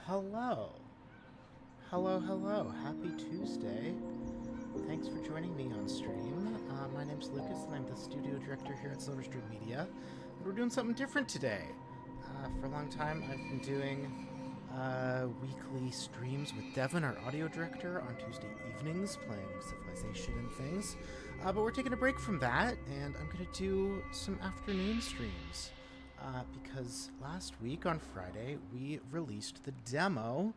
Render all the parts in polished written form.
Hello. Hello, hello. Happy Tuesday. Thanks for joining me on stream. My name's Lucas, and I'm the studio director here at Silverstream Media. And we're doing something different today. For a long time, I've been doing weekly streams with Devin, our audio director, on Tuesday evenings, playing Civilization and things. But we're taking a break from that, and I'm going to do some afternoon streams. Because last week on Friday, we released the demo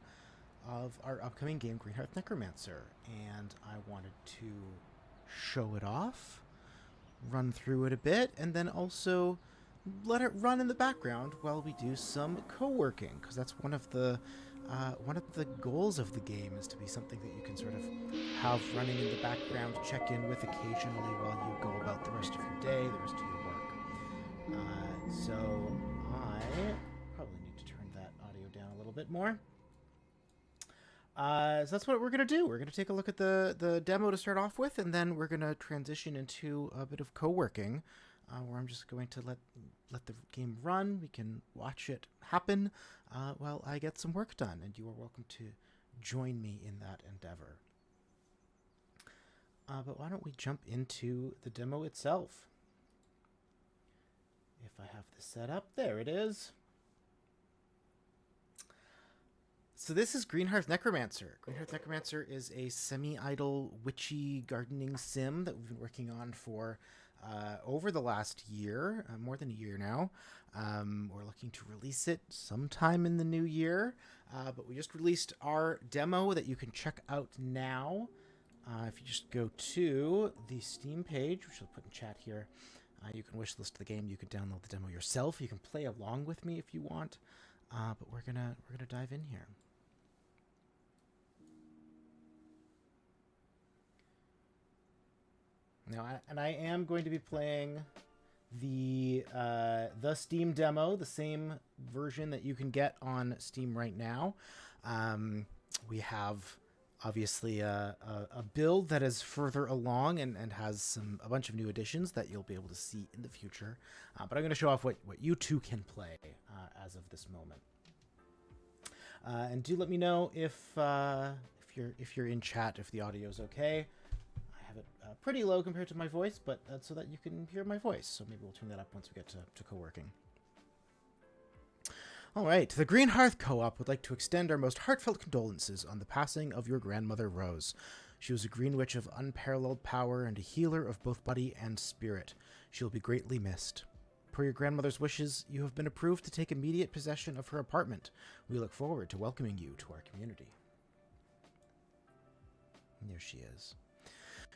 of our upcoming game, Greenhearth Necromancer, and I wanted to show it off, run through it a bit, and then also let it run in the background while we do some co-working, because that's one of the goals of the game, is to be something that you can sort of have running in the background, check in with occasionally while you go about the rest of your day, the rest of your work. So I probably need to turn that audio down a little bit more. So that's what we're going to do. We're going to take a look at the demo to start off with, and then we're going to transition into a bit of co-working, where I'm just going to let the game run. We can watch it happen while I get some work done, and you are welcome to join me in that endeavor. But why don't we jump into the demo itself? If I have this set up, there it is. So this is Greenhearth Necromancer. Greenhearth Necromancer is a semi-idle witchy gardening sim that we've been working on for over the last year, more than a year now. We're looking to release it sometime in the new year, but we just released our demo that you can check out now. If you just go to the Steam page, which I'll put in chat here, you can wishlist the game. You can download the demo yourself. You can play along with me if you want, but we're gonna dive in here. Now, I am going to be playing the Steam demo, the same version that you can get on Steam right now. We have obviously a build that is further along and has a bunch of new additions that you'll be able to see in the future. But I'm going to show off what you two can play as of this moment. And do let me know if you're in chat, if the audio is okay. I have it pretty low compared to my voice, but so that you can hear my voice. So maybe we'll turn that up once we get to co-working. All right, the Greenhearth Co-op would like to extend our most heartfelt condolences on the passing of your grandmother, Rose. She was a green witch of unparalleled power and a healer of both body and spirit. She will be greatly missed. Per your grandmother's wishes, you have been approved to take immediate possession of her apartment. We look forward to welcoming you to our community. And there she is.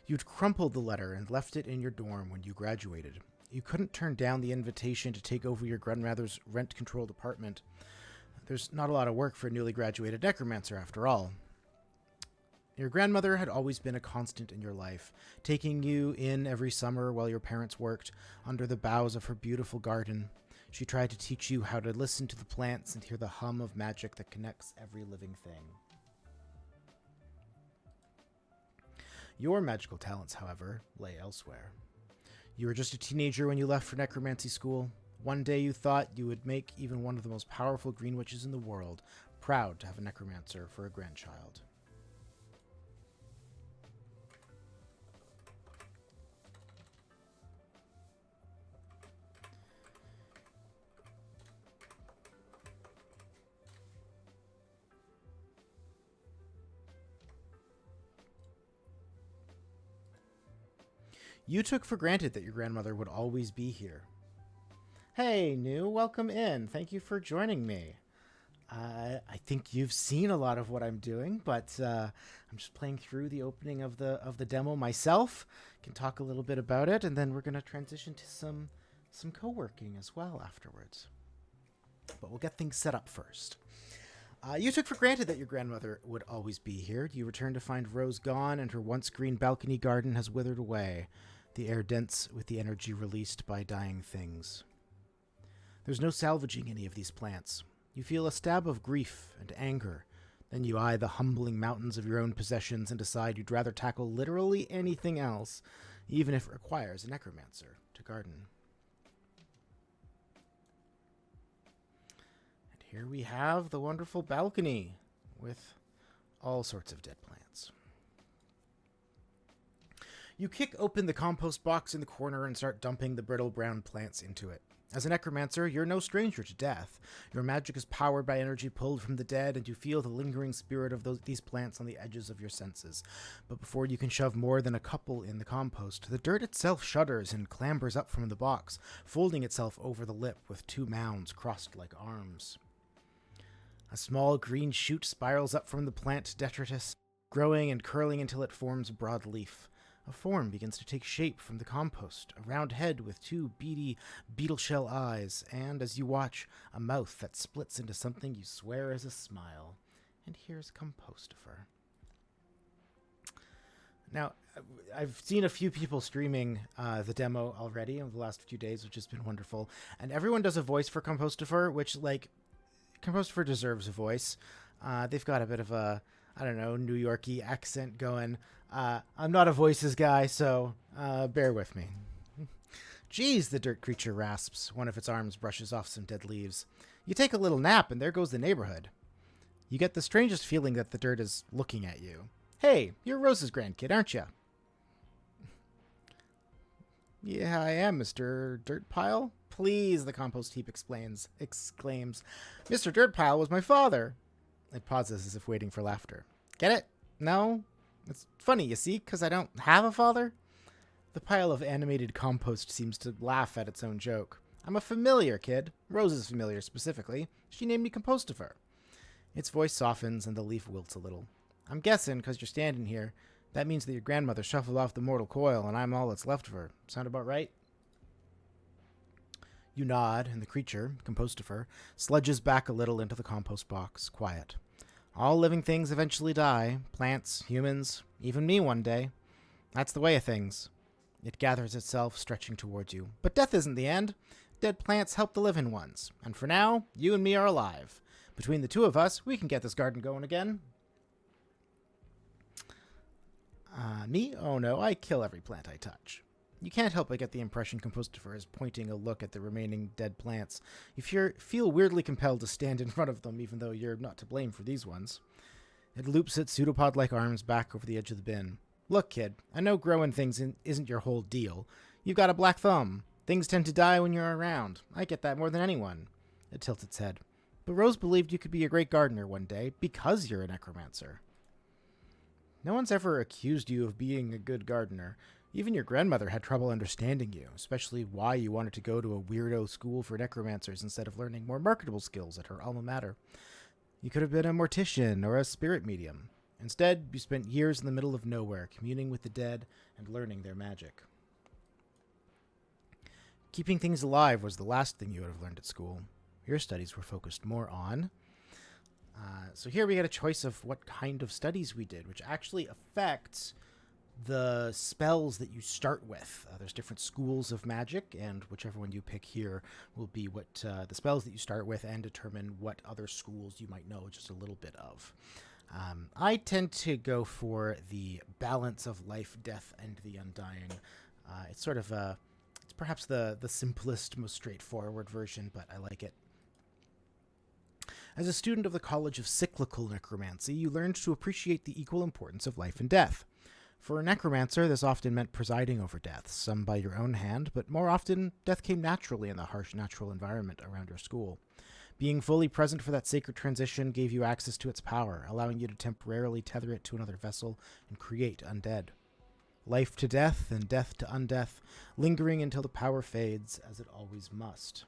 You'd crumpled the letter and left it in your dorm when you graduated. You couldn't turn down the invitation to take over your grandmother's rent-controlled apartment. There's not a lot of work for a newly graduated necromancer, after all. Your grandmother had always been a constant in your life, taking you in every summer while your parents worked under the boughs of her beautiful garden. She tried to teach you how to listen to the plants and hear the hum of magic that connects every living thing. Your magical talents, however, lay elsewhere. You were just a teenager when you left for necromancy school. One day you thought you would make even one of the most powerful green witches in the world proud to have a necromancer for a grandchild. You took for granted that your grandmother would always be here. Hey, New, welcome in. Thank you for joining me. I think you've seen a lot of what I'm doing, but I'm just playing through the opening of the demo myself. Can talk a little bit about it, and then we're going to transition to some co-working as well afterwards. But we'll get things set up first. You took for granted that your grandmother would always be here. You returned to find Rose gone, and her once green balcony garden has withered away, the air dense with the energy released by dying things. There's no salvaging any of these plants. You feel a stab of grief and anger. Then you eye the humbling mountains of your own possessions and decide you'd rather tackle literally anything else, even if it requires a necromancer to garden. here we have the wonderful balcony with all sorts of dead plants. You kick open the compost box in the corner and start dumping the brittle brown plants into it. As a necromancer, you're no stranger to death. Your magic is powered by energy pulled from the dead, and you feel the lingering spirit of these plants on the edges of your senses. But before you can shove more than a couple in the compost, the dirt itself shudders and clambers up from the box, folding itself over the lip with two mounds crossed like arms. A small green shoot spirals up from the plant detritus, growing and curling until it forms a broad leaf. A form begins to take shape from the compost, a round head with two beady beetle shell eyes, and as you watch, a mouth that splits into something you swear is a smile. And here's Compostifer. Now, I've seen a few people streaming the demo already over the last few days, which has been wonderful. And everyone does a voice for Compostifer, which, like, Compostifer deserves a voice. They've got a bit of a, I don't know, New York-y accent going. I'm not a voices guy, so bear with me. Geez, the dirt creature rasps. One of its arms brushes off some dead leaves. You take a little nap, and there goes the neighborhood. You get the strangest feeling that the dirt is looking at you. Hey, you're Rose's grandkid, aren't you? Yeah, I am, Mr. Dirtpile. Please, the compost heap exclaims. Mr. Dirtpile was my father. It pauses as if waiting for laughter. Get it? No? It's funny, you see, because I don't have a father? The pile of animated compost seems to laugh at its own joke. I'm a familiar, kid. Rose is familiar, specifically. She named me Compostifer. Its voice softens and the leaf wilts a little. I'm guessing, because you're standing here, that means that your grandmother shuffled off the mortal coil and I'm all that's left of her. Sound about right? You nod, and the creature, Compostifer, sludges back a little into the compost box, quiet. All living things eventually die. Plants, humans, even me one day. That's the way of things. It gathers itself, stretching towards you. But death isn't the end. Dead plants help the living ones. And for now, you and me are alive. Between the two of us, we can get this garden going again. Me? Oh no, I kill every plant I touch. You can't help but get the impression Compostifer is pointing a look at the remaining dead plants. You feel weirdly compelled to stand in front of them, even though you're not to blame for these ones. It loops its pseudopod-like arms back over the edge of the bin. Look, kid, I know growing things isn't your whole deal. You've got a black thumb. Things tend to die when you're around. I get that more than anyone. It tilts its head. But Rose believed you could be a great gardener one day, because you're a necromancer. No one's ever accused you of being a good gardener. Even your grandmother had trouble understanding you, especially why you wanted to go to a weirdo school for necromancers instead of learning more marketable skills at her alma mater. You could have been a mortician or a spirit medium. Instead, you spent years in the middle of nowhere, communing with the dead and learning their magic. Keeping things alive was the last thing you would have learned at school. Your studies were focused more on... So here we get a choice of what kind of studies we did, which actually affects the spells that you start with. There's different schools of magic, and whichever one you pick here will be what the spells that you start with and determine what other schools you might know just a little bit of. I tend to go for the balance of life, death, and the undying. It's sort of it's perhaps the simplest, most straightforward version, but I like it. As a student of the College of Cyclical Necromancy, you learned to appreciate the equal importance of life and death. For a necromancer, this often meant presiding over death, some by your own hand, but more often, death came naturally in the harsh natural environment around your school. Being fully present for that sacred transition gave you access to its power, allowing you to temporarily tether it to another vessel and create undead. Life to death and death to undeath, lingering until the power fades, as it always must.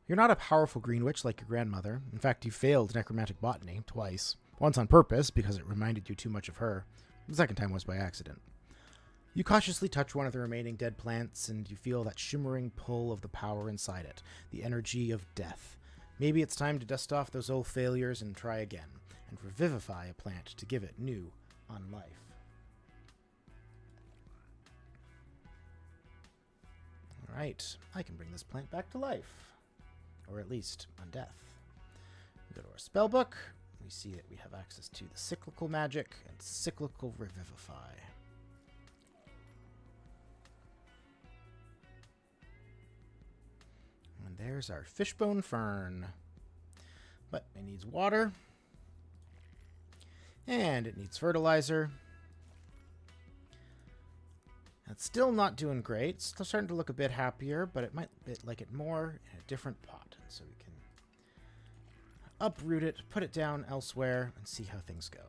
You're not a powerful green witch like your grandmother. In fact, you failed necromantic botany twice. Once on purpose, because it reminded you too much of her. The second time was by accident. You cautiously touch one of the remaining dead plants, and you feel that shimmering pull of the power inside it, the energy of death. Maybe it's time to dust off those old failures and try again, and revivify a plant to give it new unlife. Alright, I can bring this plant back to life. Or at least undeath. We go to our spellbook. We see that we have access to the cyclical magic and cyclical revivify. And there's our fishbone fern. But it needs water. And it needs fertilizer. It's still not doing great. It's still starting to look a bit happier, but it might like it more in a different pot. So we can uproot it, put it down elsewhere, and see how things go.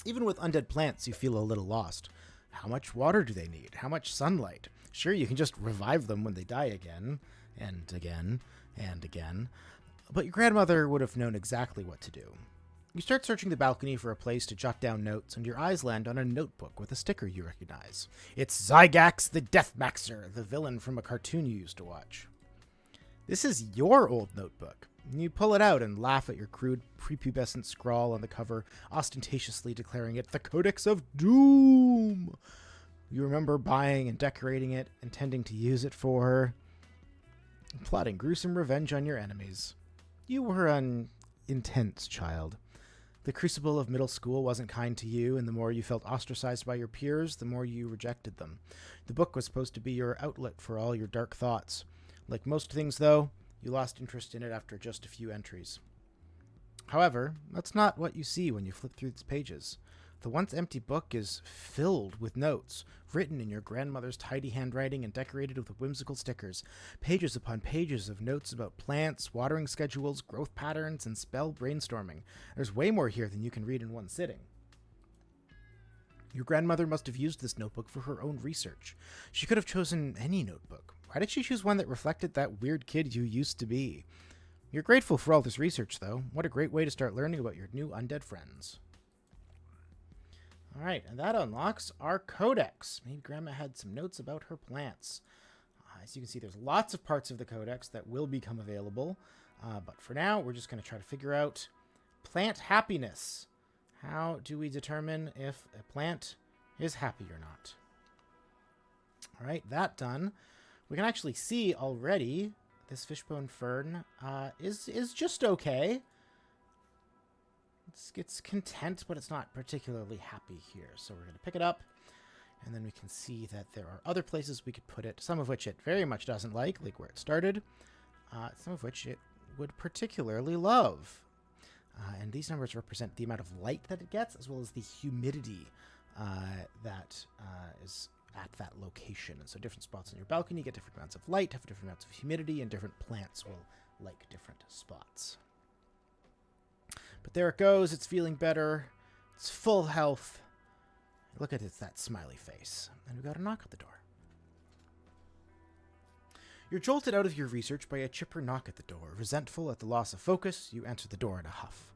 Even with undead plants, you feel a little lost. How much water do they need? How much sunlight? Sure, you can just revive them when they die again, and again, and again. But your grandmother would have known exactly what to do. You start searching the balcony for a place to jot down notes, and your eyes land on a notebook with a sticker you recognize. It's Zygax the Deathmaxer, the villain from a cartoon you used to watch. This is your old notebook. You pull it out and laugh at your crude, prepubescent scrawl on the cover, ostentatiously declaring it the Codex of Doom. You remember buying and decorating it, intending to use it for plotting gruesome revenge on your enemies. You were an intense child. The crucible of middle school wasn't kind to you, and the more you felt ostracized by your peers, the more you rejected them. The book was supposed to be your outlet for all your dark thoughts. Like most things, though, you lost interest in it after just a few entries. However, that's not what you see when you flip through its pages. The once empty book is filled with notes, written in your grandmother's tidy handwriting and decorated with whimsical stickers. Pages upon pages of notes about plants, watering schedules, growth patterns, and spell brainstorming. There's way more here than you can read in one sitting. Your grandmother must have used this notebook for her own research. She could have chosen any notebook. Why did she choose one that reflected that weird kid you used to be? You're grateful for all this research, though. What a great way to start learning about your new undead friends. All right, and that unlocks our codex. Maybe Grandma had some notes about her plants. As you can see, there's lots of parts of the codex that will become available. But for now, we're just going to try to figure out plant happiness. How do we determine if a plant is happy or not? All right, that done. We can actually see already this fishbone fern is just okay. It's content, but it's not particularly happy here. So we're going to pick it up, and then we can see that there are other places we could put it, some of which it very much doesn't like where it started, some of which it would particularly love. And these numbers represent the amount of light that it gets, as well as the humidity that is at that location. And so different spots on your balcony get different amounts of light, have different amounts of humidity, and different plants will like different spots. But there it goes. It's feeling better. It's full health. Look at that smiley face. And we got a knock at the door. You're jolted out of your research by a chipper knock at the door. Resentful at the loss of focus, you enter the door in a huff.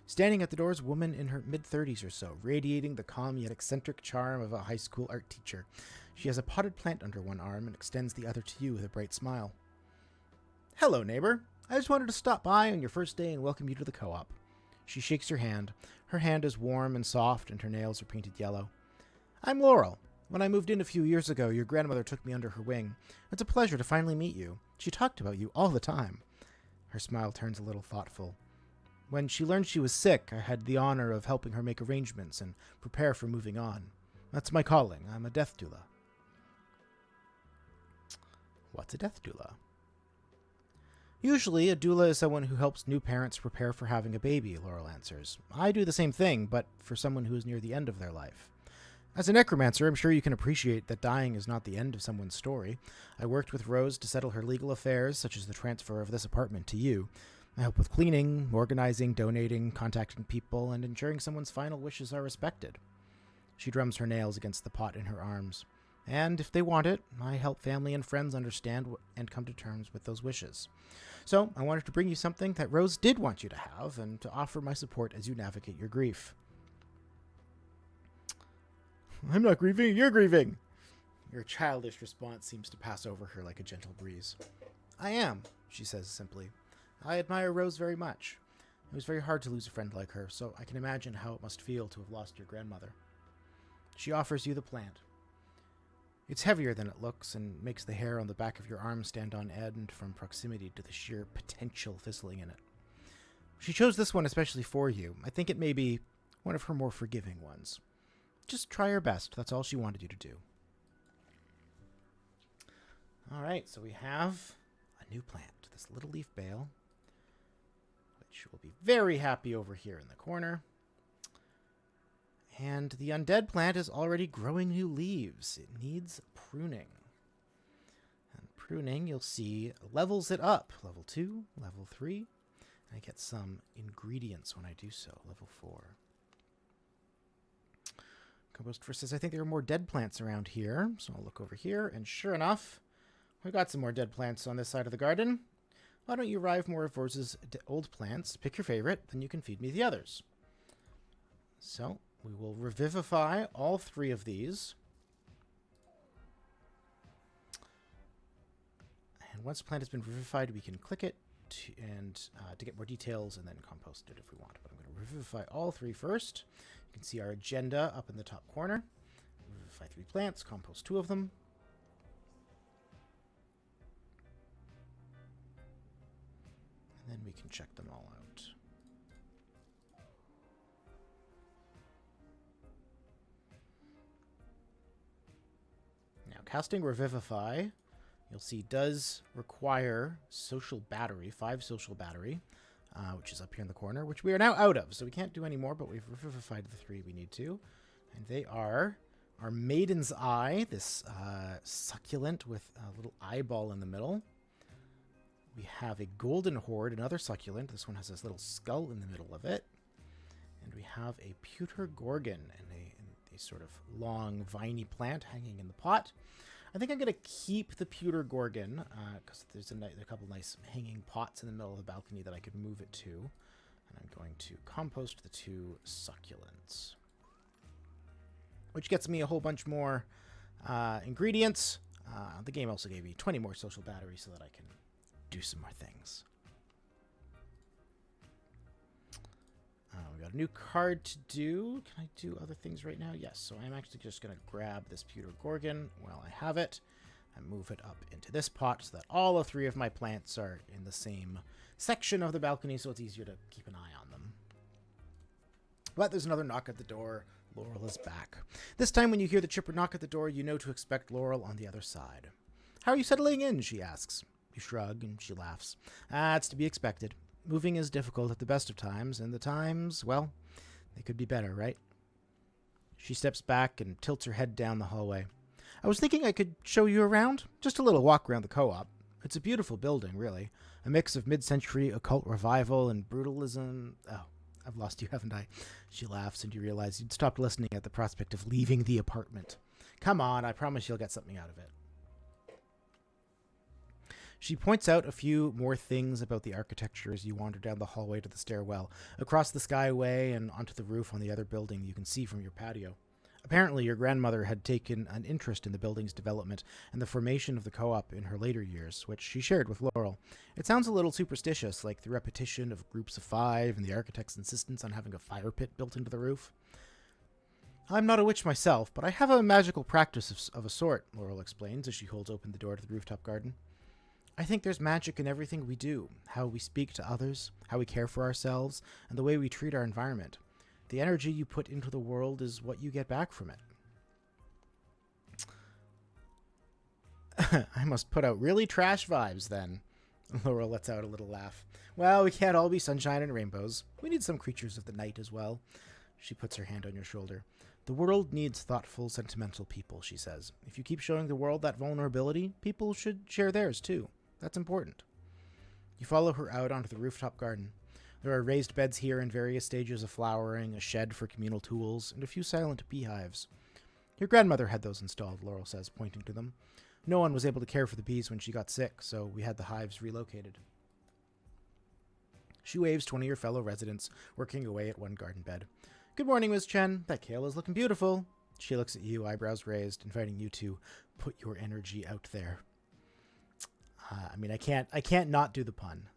Standing at the door is a woman in her mid-30s or so, radiating the calm yet eccentric charm of a high school art teacher. She has a potted plant under one arm and extends the other to you with a bright smile. Hello, neighbor. I just wanted to stop by on your first day and welcome you to the co-op. She shakes your hand. Her hand is warm and soft, and her nails are painted yellow. I'm Laurel. When I moved in a few years ago, your grandmother took me under her wing. It's a pleasure to finally meet you. She talked about you all the time. Her smile turns a little thoughtful. When she learned she was sick, I had the honor of helping her make arrangements and prepare for moving on. That's my calling. I'm a death doula. What's a death doula? Usually, a doula is someone who helps new parents prepare for having a baby, Laurel answers. I do the same thing, but for someone who is near the end of their life. As a necromancer, I'm sure you can appreciate that dying is not the end of someone's story. I worked with Rose to settle her legal affairs, such as the transfer of this apartment to you. I help with cleaning, organizing, donating, contacting people, and ensuring someone's final wishes are respected. She drums her nails against the pot in her arms. And if they want it, I help family and friends understand and come to terms with those wishes. So I wanted to bring you something that Rose did want you to have, and to offer my support as you navigate your grief. I'm not grieving, you're grieving. Your childish response seems to pass over her like a gentle breeze. I am, she says simply. I admire Rose very much. It was very hard to lose a friend like her, so I can imagine how it must feel to have lost your grandmother. She offers you the plant. It's heavier than it looks and makes the hair on the back of your arm stand on end from proximity to the sheer potential thistling in it. She chose this one especially for you. I think it may be one of her more forgiving ones. Just try your best. That's all she wanted you to do. All right, so we have a new plant, this little leaf bale, which will be very happy over here in the corner. And the undead plant is already growing new leaves. It needs pruning. And pruning, you'll see, levels it up. Level 2, level 3. I get some ingredients when I do so. Level 4. Compost first says, I think there are more dead plants around here. So I'll look over here, and sure enough, we've got some more dead plants on this side of the garden. Why don't you revive more of Rose's old plants? Pick your favorite, then you can feed me the others. So we will revivify all 3 of these. And once a plant has been revivified, we can click it to get more details and then compost it if we want. But I'm going to revivify all 3 first. You can see our agenda up in the top corner. Revivify 3 plants, compost 2 of them. And then we can check them all out. Now, casting Revivify, you'll see, does require social battery, 5 social battery, which is up here in the corner, which we are now out of. So we can't do any more, but we've revivified the 3 we need to. And they are our Maiden's Eye, this succulent with a little eyeball in the middle. We have a Golden Horde, another succulent. This one has this little skull in the middle of it. And we have a Pewter Gorgon and a sort of long, viney plant hanging in the pot. I think I'm going to keep the Pewter Gorgon because there's a couple nice hanging pots in the middle of the balcony that I could move it to. And I'm going to compost the 2 succulents, which gets me a whole bunch more ingredients. The game also gave me 20 more social batteries so that I can do some more things. We got a new card to do. Can I do other things right now? Yes, so I'm actually just going to grab this Pewter Gorgon while I have it and move it up into this pot so that all 3 of my plants are in the same section of the balcony so it's easier to keep an eye on them. But there's another knock at the door. Laurel is back. This time when you hear the chipper knock at the door, you know to expect Laurel on the other side. How are you settling in? She asks. You shrug and she laughs. It's to be expected. Moving is difficult at the best of times, and the times, well, they could be better, right? She steps back and tilts her head down the hallway. I was thinking I could show you around. Just a little walk around the co-op. It's a beautiful building, really. A mix of mid-century occult revival and brutalism. Oh, I've lost you, haven't I? She laughs, and you realize you'd stopped listening at the prospect of leaving the apartment. Come on, I promise you'll get something out of it. She points out a few more things about the architecture as you wander down the hallway to the stairwell. Across the skyway and onto the roof on the other building you can see from your patio. Apparently your grandmother had taken an interest in the building's development and the formation of the co-op in her later years, which she shared with Laurel. It sounds a little superstitious, like the repetition of groups of 5 and the architect's insistence on having a fire pit built into the roof. I'm not a witch myself, but I have a magical practice of a sort, Laurel explains as she holds open the door to the rooftop garden. I think there's magic in everything we do, how we speak to others, how we care for ourselves, and the way we treat our environment. The energy you put into the world is what you get back from it. I must put out really trash vibes then. Laurel lets out a little laugh. Well, we can't all be sunshine and rainbows. We need some creatures of the night as well. She puts her hand on your shoulder. The world needs thoughtful, sentimental people, she says. If you keep showing the world that vulnerability, people should share theirs too. That's important. You follow her out onto the rooftop garden. There are raised beds here in various stages of flowering, a shed for communal tools, and a few silent beehives. Your grandmother had those installed, Laurel says, pointing to them. No one was able to care for the bees when she got sick, so we had the hives relocated. She waves to one of your fellow residents, working away at one garden bed. Good morning, Miss Chen. That kale is looking beautiful. She looks at you, eyebrows raised, inviting you to put your energy out there. I can't not do the pun.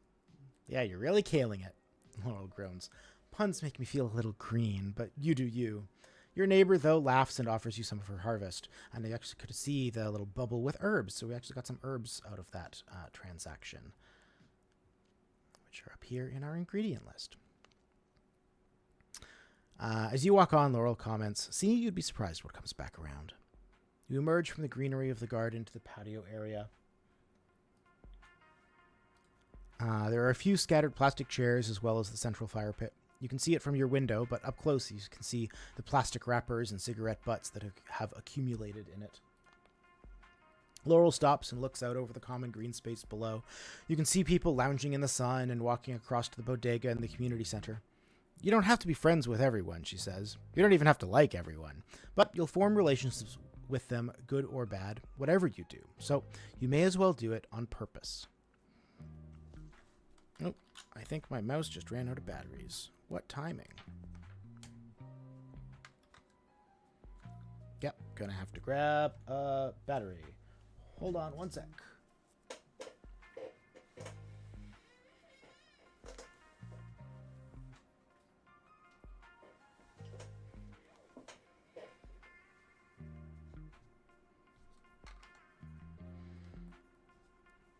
Yeah, you're really caling it. Laurel groans. Puns make me feel a little green, but you do you. Your neighbor, though, laughs and offers you some of her harvest. And I actually could see the little bubble with herbs, so we actually got some herbs out of that transaction, which are up here in our ingredient list. As you walk on, Laurel comments, see, you'd be surprised what comes back around. You emerge from the greenery of the garden to the patio area. There are a few scattered plastic chairs as well as the central fire pit. You can see it from your window, but up close you can see the plastic wrappers and cigarette butts that have accumulated in it. Laurel stops and looks out over the common green space below. You can see people lounging in the sun and walking across to the bodega and the community center. You don't have to be friends with everyone, she says. You don't even have to like everyone. But you'll form relationships with them, good or bad, whatever you do. So you may as well do it on purpose. Oh, I think my mouse just ran out of batteries. What timing? Yep, gonna have to grab a battery. Hold on one sec.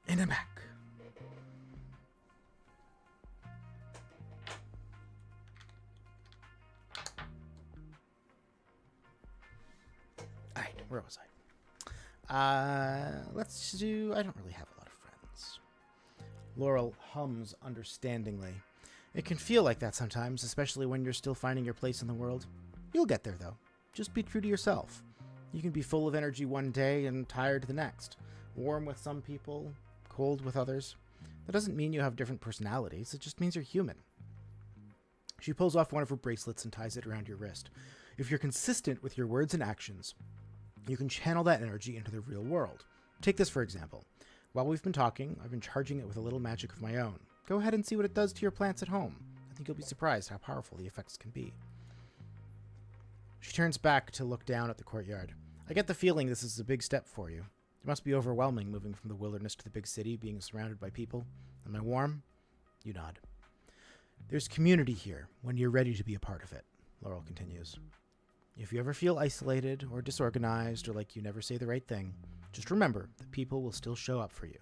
And I'm back. All right, where was I? Let's do... I don't really have a lot of friends. Laurel hums understandingly. It can feel like that sometimes, especially when you're still finding your place in the world. You'll get there, though. Just be true to yourself. You can be full of energy one day and tired the next. Warm with some people, cold with others. That doesn't mean you have different personalities. It just means you're human. She pulls off one of her bracelets and ties it around your wrist. If you're consistent with your words and actions, you can channel that energy into the real world. Take this for example. While we've been talking, I've been charging it with a little magic of my own. Go ahead and see what it does to your plants at home. I think you'll be surprised how powerful the effects can be. She turns back to look down at the courtyard. I get the feeling this is a big step for you. It must be overwhelming moving from the wilderness to the big city, being surrounded by people. Am I warm? You nod. There's community here when you're ready to be a part of it, Laurel continues. If you ever feel isolated or disorganized or like you never say the right thing, just remember that people will still show up for you.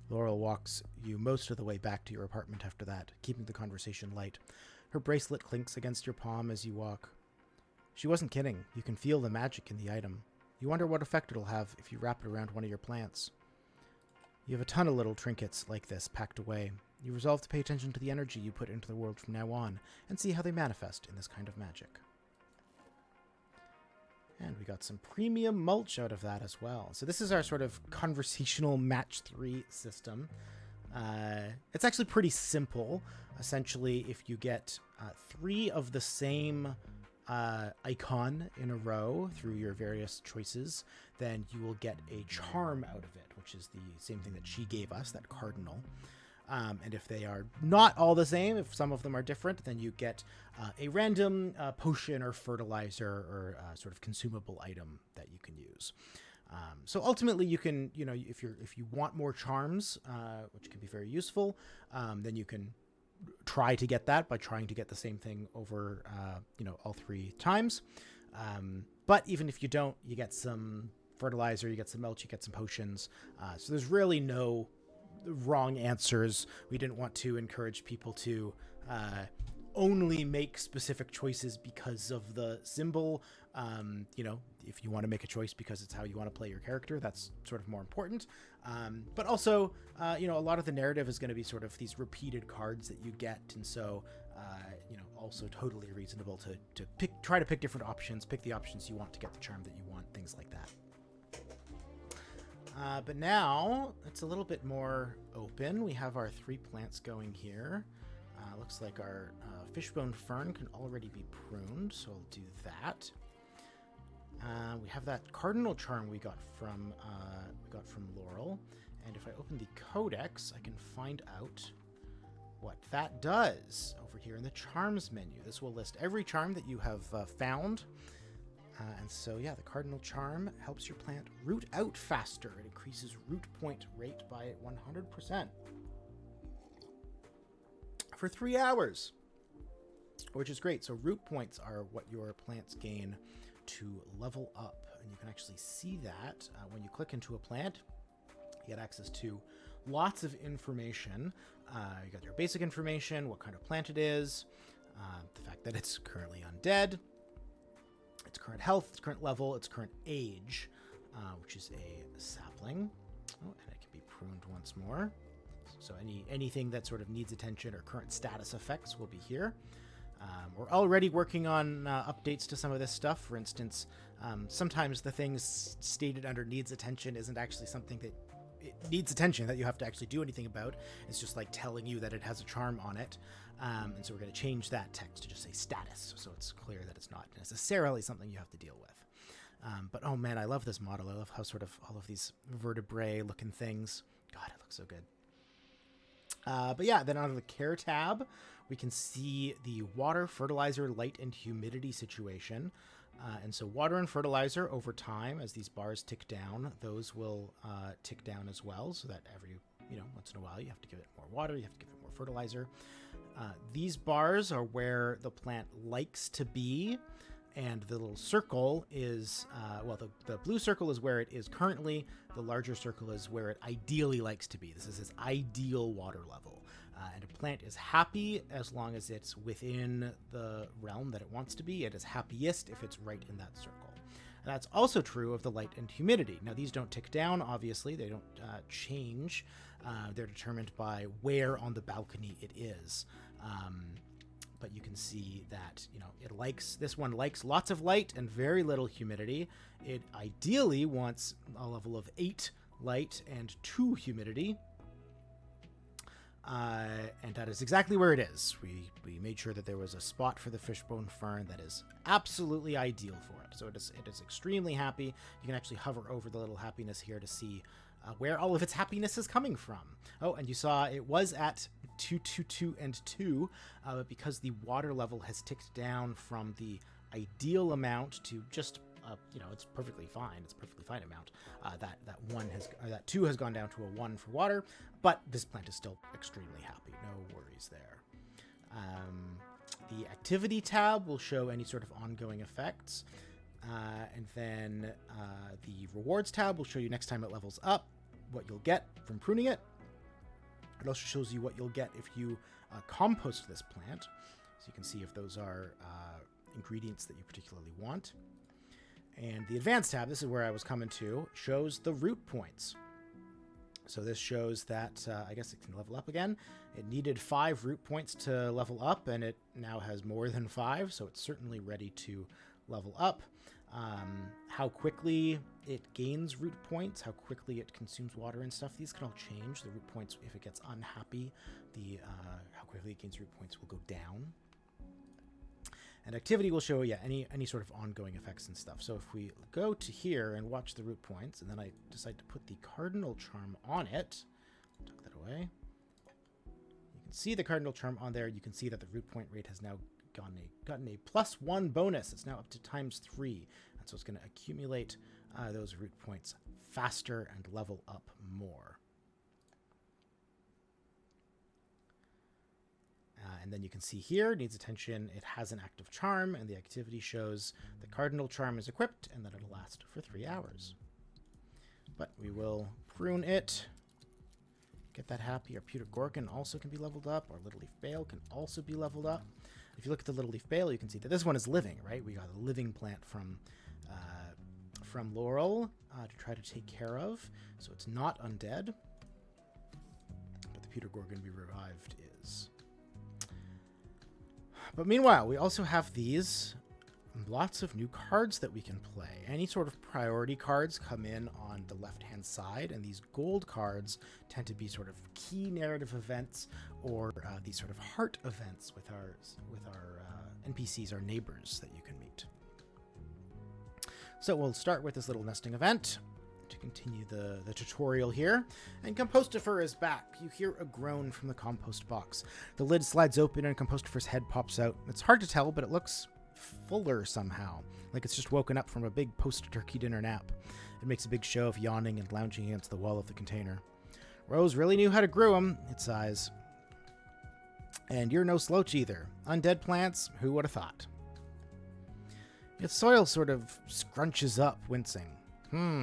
Laurel walks you most of the way back to your apartment after that, keeping the conversation light. Her bracelet clinks against your palm as you walk. She wasn't kidding. You can feel the magic in the item. You wonder what effect it'll have if you wrap it around one of your plants. You have a ton of little trinkets like this packed away. You resolve to pay attention to the energy you put into the world from now on and see how they manifest in this kind of magic. And we got some premium mulch out of that as well. So this is our sort of conversational match 3 system. It's actually pretty simple. Essentially, if you get 3 of the same icon in a row through your various choices, then you will get a charm out of it, which is the same thing that she gave us, that cardinal. And if they are not all the same, if some of them are different, then you get a random potion or fertilizer or sort of consumable item that you can use. So ultimately, you can, if you want more charms, which can be very useful, then you can try to get that by trying to get the same thing over, all 3 times. But even if you don't, you get some fertilizer, you get some mulch, you get some potions. So there's really no wrong answers. We didn't want to encourage people to only make specific choices because of the symbol. If you want to make a choice because it's how you want to play your character, that's sort of more important. But also, a lot of the narrative is going to be sort of these repeated cards that you get. And so, also totally reasonable to try to pick different options, pick the options you want to get the charm that you want, things like that. But now it's a little bit more open. We have our 3 plants going here. Looks like our fishbone fern can already be pruned, so I'll do that. We have that cardinal charm we got from Laurel, and if I open the codex, I can find out what that does over here in the charms menu. This will list every charm that you have found. And so, yeah, the cardinal charm helps your plant root out faster. It increases root point rate by 100% for 3 hours, which is great. So root points are what your plants gain to level up. And you can actually see that when you click into a plant. You get access to lots of information. You got your basic information, what kind of plant it is, the fact that it's currently undead, its current health, its current level, its current age, which is a sapling. Oh, and it can be pruned once more. So So anything that sort of needs attention or current status effects will be here. We're already working on updates to some of this stuff. For instance, sometimes the things stated under needs attention isn't actually something that it needs attention that you have to actually do anything about. It's just like telling you that it has a charm on it. And so we're going to change that text to just say status, so it's clear that it's not necessarily something you have to deal with. But oh man, I love this model. I love how sort of all of these vertebrae looking things. God, it looks so good. But yeah, then under the care tab, we can see the water, fertilizer, light, and humidity situation. And so water and fertilizer over time, as these bars tick down, those will tick down as well, so that every, once in a while you have to give it more water, you have to give it more fertilizer. These bars are where the plant likes to be, and the little circle is, the blue circle is where it is currently, the larger circle is where it ideally likes to be. This is its ideal water level. And a plant is happy as long as it's within the realm that it wants to be. It is happiest if it's right in that circle. And that's also true of the light and humidity. Now, these don't tick down, obviously. They don't change. They're determined by where on the balcony it is. But you can see that, this one likes lots of light and very little humidity. It ideally wants a level of 8 light and 2 humidity. And that is exactly where it is. We made sure that there was a spot for the fishbone fern that is absolutely ideal for it. So it is extremely happy. You can actually hover over the little happiness here to see where all of its happiness is coming from. Oh, and you saw it was at 2, 2, 2, and 2, but because the water level has ticked down from the ideal amount to just it's perfectly fine. It's a perfectly fine amount. That 2 has gone down to a 1 for water, but this plant is still extremely happy. No worries there. The activity tab will show any sort of ongoing effects. And then the rewards tab will show you next time it levels up what you'll get from pruning it. It also shows you what you'll get if you compost this plant. So you can see if those are ingredients that you particularly want. And the advanced tab, this is where I was coming to, shows the root points. So this shows that, I guess it can level up again. It needed 5 root points to level up, and it now has more than 5, so it's certainly ready to level up. How quickly it gains root points, how quickly it consumes water and stuff, these can all change. The root points, if it gets unhappy, how quickly it gains root points will go down. And activity will show, any sort of ongoing effects and stuff. So if we go to here and watch the root points, and then I decide to put the cardinal charm on it, tuck that away. You can see the cardinal charm on there. You can see that the root point rate has now gotten a +1 bonus. It's now up to ×3. And so it's going to accumulate those root points faster and level up more. And then you can see here, needs attention, it has an active charm, and the activity shows the cardinal charm is equipped, and that it'll last for 3 hours. But we will prune it, get that happy. Our pewter gorgon also can be leveled up. Our little leaf bale can also be leveled up. If you look at the little leaf bale, you can see that this one is living, right? We got a living plant from Laurel to try to take care of, so it's not undead. But the pewter gorgon we revived is. But meanwhile, we also have these lots of new cards that we can play. Any sort of priority cards come in on the left-hand side, and these gold cards tend to be sort of key narrative events or these sort of heart events with our NPCs, our neighbors that you can meet. So we'll start with this little nesting event to continue the tutorial here. And Compostifer is back. You hear a groan from the compost box. The lid slides open and Compostifer's head pops out. It's hard to tell, but it looks fuller somehow, like it's just woken up from a big post-turkey dinner nap. It makes a big show of yawning and lounging against the wall of the container. Rose really knew how to grow them, it sighs. And you're no slouch either. Undead plants, who would have thought? Its soil sort of scrunches up, wincing.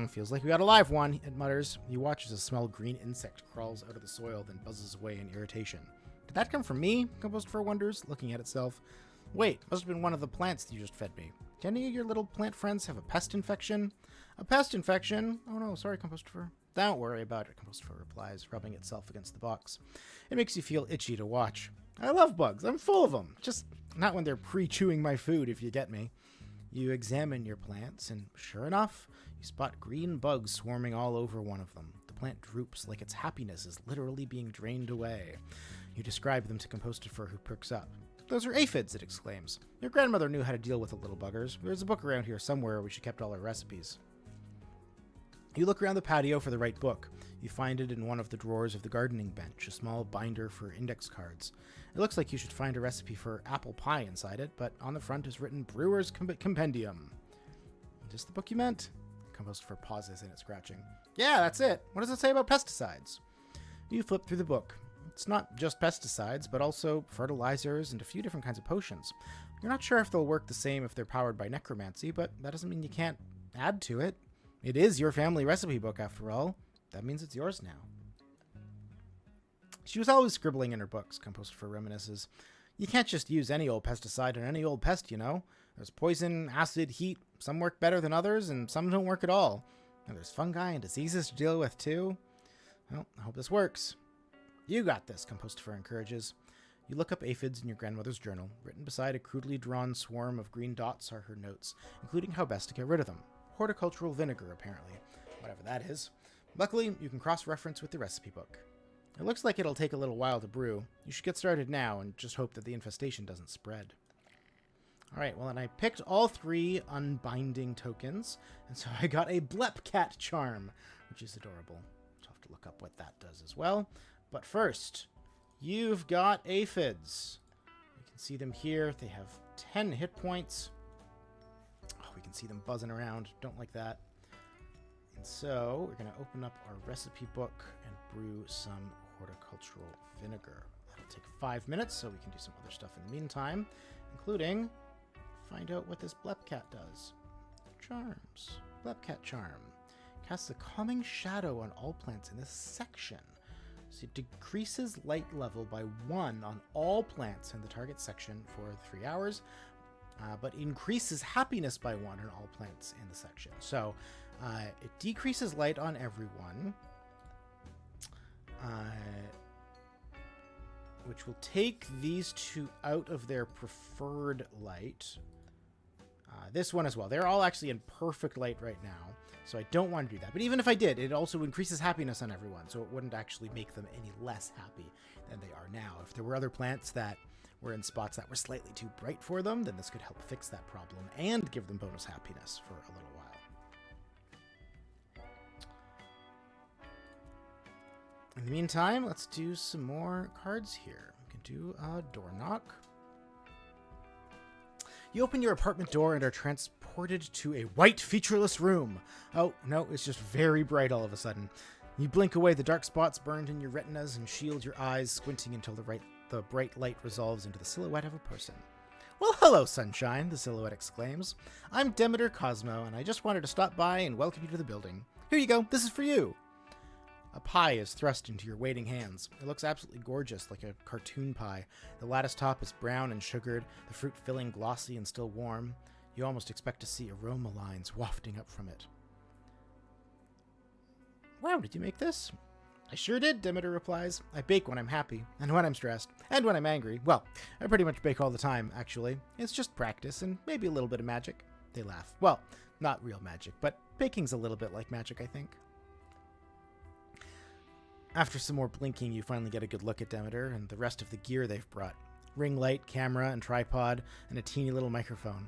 Feels like we got a live one, it mutters. You watch as a small green insect crawls out of the soil, then buzzes away in irritation. Did that come from me? Compostifer wonders, looking at itself. Wait, must have been one of the plants that you just fed me. Do any of your little plant friends have a pest infection? A pest infection? Oh no, sorry, Compostifer. Don't worry about it, Compostopher replies, rubbing itself against the box. It makes you feel itchy to watch. I love bugs. I'm full of them. Just not when they're pre-chewing my food, if you get me. You examine your plants, and sure enough, you spot green bugs swarming all over one of them. The plant droops like its happiness is literally being drained away. You describe them to Compostopher, who perks up. Those are aphids, it exclaims. Your grandmother knew how to deal with the little buggers. There's a book around here somewhere where she kept all her recipes. You look around the patio for the right book. You find it in one of the drawers of the gardening bench, a small binder for index cards. It looks like you should find a recipe for apple pie inside it, but on the front is written Brewer's Compendium. Is this the book you meant? Compostopher pauses in its scratching. Yeah, that's it. What does it say about pesticides? You flip through the book. It's not just pesticides, but also fertilizers and a few different kinds of potions. You're not sure if they'll work the same if they're powered by necromancy, but that doesn't mean you can't add to it. It is your family recipe book, after all. That means it's yours now. She was always scribbling in her books, Compostopher reminisces. You can't just use any old pesticide on any old pest, you know. There's poison, acid, heat. Some work better than others, and some don't work at all. And there's fungi and diseases to deal with, too. Well, I hope this works. You got this, Compostopher encourages. You look up aphids in your grandmother's journal. Written beside a crudely drawn swarm of green dots are her notes, including how best to get rid of them. Horticultural vinegar, apparently. Whatever that is. Luckily, you can cross-reference with the recipe book. It looks like it'll take a little while to brew. You should get started now and just hope that the infestation doesn't spread. Alright, well, and I picked all 3 unbinding tokens, and so I got a Blepcat charm, which is adorable. So I'll have to look up what that does as well. But first, you've got aphids. You can see them here. They have 10 hit points. Oh, we can see them buzzing around. Don't like that. And so we're going to open up our recipe book and brew some horticultural vinegar. That'll take 5 minutes, so we can do some other stuff in the meantime, including find out what this Blepcat does. Charms. Blepcat charm. Casts a calming shadow on all plants in this section. So it decreases light level by 1 on all plants in the target section for 3 hours, but increases happiness by 1 on all plants in the section. So it decreases light on everyone, which will take these 2 out of their preferred light. This one as well. They're all actually in perfect light right now, so I don't want to do that. But even if I did, it also increases happiness on everyone, so it wouldn't actually make them any less happy than they are now. If there were other plants that were in spots that were slightly too bright for them, then this could help fix that problem and give them bonus happiness for a little while. In the meantime, let's do some more cards here. We can do a door knock. You open your apartment door and are transported to a white, featureless room. Oh, no, it's just very bright all of a sudden. You blink away the dark spots burned in your retinas and shield your eyes, squinting until the bright light resolves into the silhouette of a person. Well, hello, sunshine, the silhouette exclaims. I'm Demeter Cosmo, and I just wanted to stop by and welcome you to the building. Here you go, this is for you. A pie is thrust into your waiting hands. It looks absolutely gorgeous, like a cartoon pie. The lattice top is brown and sugared, the fruit filling glossy and still warm. You almost expect to see aroma lines wafting up from it. Wow, did you make this? I sure did, Demeter replies. I bake when I'm happy, and when I'm stressed, and when I'm angry. Well, I pretty much bake all the time, actually. It's just practice, and maybe a little bit of magic. They laugh. Well, not real magic, but baking's a little bit like magic, I think. After some more blinking, you finally get a good look at Demeter and the rest of the gear they've brought. Ring light, camera, and tripod, and a teeny little microphone.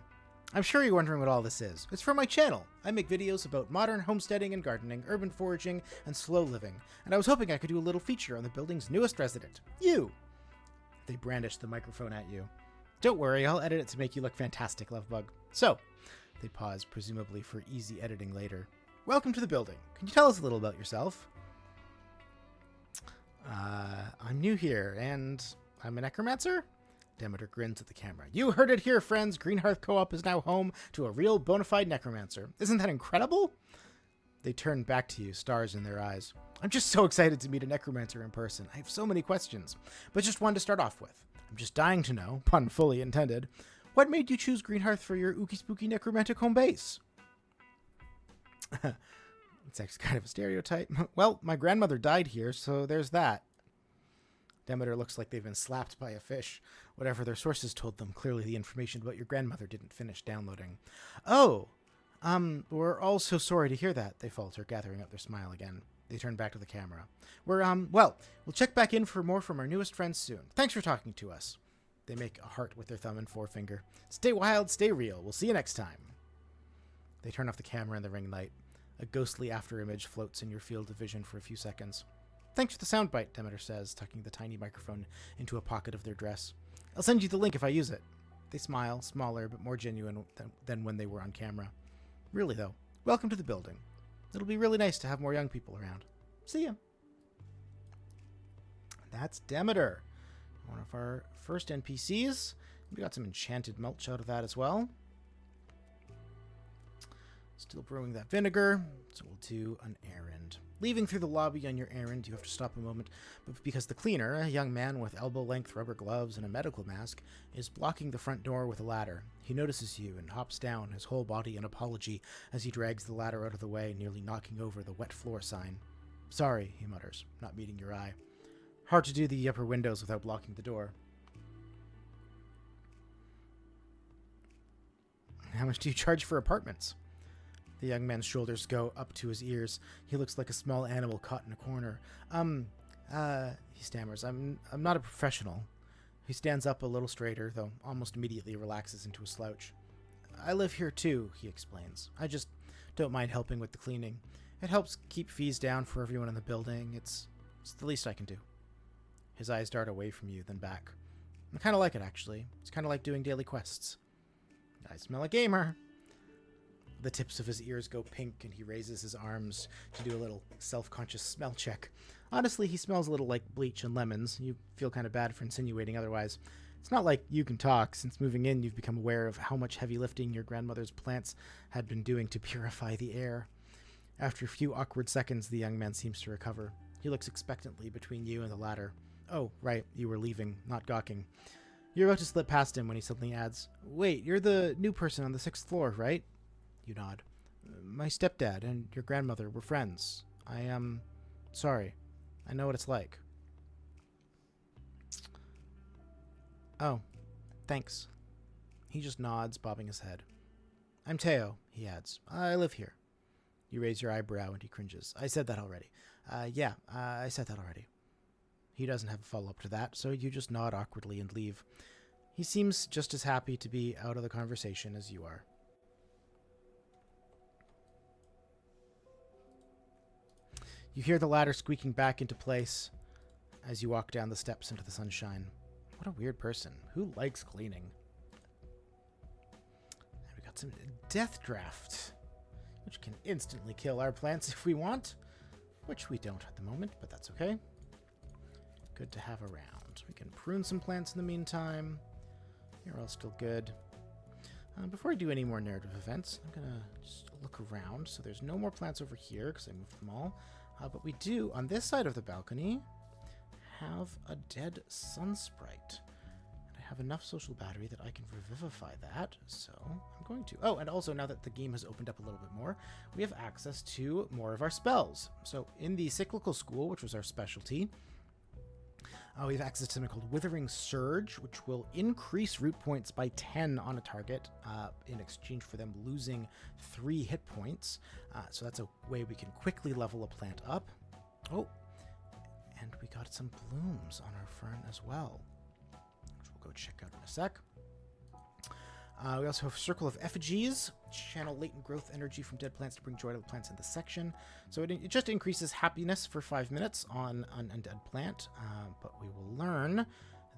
I'm sure you're wondering what all this is. It's for my channel. I make videos about modern homesteading and gardening, urban foraging, and slow living, and I was hoping I could do a little feature on the building's newest resident, you. They brandish the microphone at you. Don't worry, I'll edit it to make you look fantastic, Lovebug. So, they pause, presumably for easy editing later. Welcome to the building. Can you tell us a little about yourself? I'm new here, and I'm a necromancer? Demeter grins at the camera. You heard it here, friends. Greenhearth Co-op is now home to a real bona fide necromancer. Isn't that incredible? They turn back to you, stars in their eyes. I'm just so excited to meet a necromancer in person. I have so many questions, but just one to start off with. I'm just dying to know, pun fully intended, what made you choose Greenhearth for your ooky spooky necromantic home base? It's actually kind of a stereotype. Well, my grandmother died here, so there's that. Demeter looks like they've been slapped by a fish. Whatever their sources told them, clearly the information about your grandmother didn't finish downloading. Oh, we're all so sorry to hear that, they falter, gathering up their smile again. They turn back to the camera. We'll check back in for more from our newest friends soon. Thanks for talking to us. They make a heart with their thumb and forefinger. Stay wild, stay real. We'll see you next time. They turn off the camera and the ring light. A ghostly afterimage floats in your field of vision for a few seconds. Thanks for the soundbite, Demeter says, tucking the tiny microphone into a pocket of their dress. I'll send you the link if I use it. They smile, smaller but more genuine than when they were on camera. Really, though, welcome to the building. It'll be really nice to have more young people around. See ya. That's Demeter, one of our first NPCs. We got some enchanted mulch out of that as well. Still brewing that vinegar, so we'll do an errand. Leaving through the lobby on your errand, you have to stop a moment, but because the cleaner, a young man with elbow-length rubber gloves and a medical mask, is blocking the front door with a ladder. He notices you and hops down, his whole body an apology, as he drags the ladder out of the way, nearly knocking over the wet floor sign. Sorry, he mutters, not meeting your eye. Hard to do the upper windows without blocking the door. How much do you charge for apartments? The young man's shoulders go up to his ears. He looks like a small animal caught in a corner. He stammers. I'm not a professional. He stands up a little straighter, though almost immediately relaxes into a slouch. I live here too, he explains. I just don't mind helping with the cleaning. It helps keep fees down for everyone in the building. It's the least I can do. His eyes dart away from you, then back. I kind of like it, actually. It's kind of like doing daily quests. I smell a gamer. The tips of his ears go pink, and he raises his arms to do a little self-conscious smell check. Honestly, he smells a little like bleach and lemons. You feel kind of bad for insinuating otherwise. It's not like you can talk. Since moving in, you've become aware of how much heavy lifting your grandmother's plants had been doing to purify the air. After a few awkward seconds, the young man seems to recover. He looks expectantly between you and the ladder. Oh, right, you were leaving, not gawking. You're about to slip past him when he suddenly adds, Wait, you're the new person on the 6th floor, right? You nod. My stepdad and your grandmother were friends. I am sorry. I know what it's like. Oh, thanks. He just nods, bobbing his head. I'm Teo, he adds. I live here. You raise your eyebrow and he cringes. I said that already. I said that already. He doesn't have a follow-up to that, so you just nod awkwardly and leave. He seems just as happy to be out of the conversation as you are. You hear the ladder squeaking back into place as you walk down the steps into the sunshine. What a weird person. Who likes cleaning? And we got some death draft, which can instantly kill our plants if we want, which we don't at the moment, but that's okay. Good to have around. We can prune some plants in the meantime. You're all still good. Before I do any more narrative events, I'm going to just look around. So there's no more plants over here because I moved them all. But we do, on this side of the balcony, have a dead sun sprite. And I have enough social battery that I can revivify that, so I'm going to. Oh, and also now that the game has opened up a little bit more, we have access to more of our spells. So in the cyclical school, which was our specialty, we have access to something called Withering Surge, which will increase root points by 10 on a target in exchange for them losing 3 hit points. So that's a way we can quickly level a plant up. Oh, and we got some blooms on our fern as well, which we'll go check out in a sec. We also have Circle of Effigies, channel latent growth energy from dead plants to bring joy to the plants in the section. So it just increases happiness for 5 minutes on an undead plant, but we will learn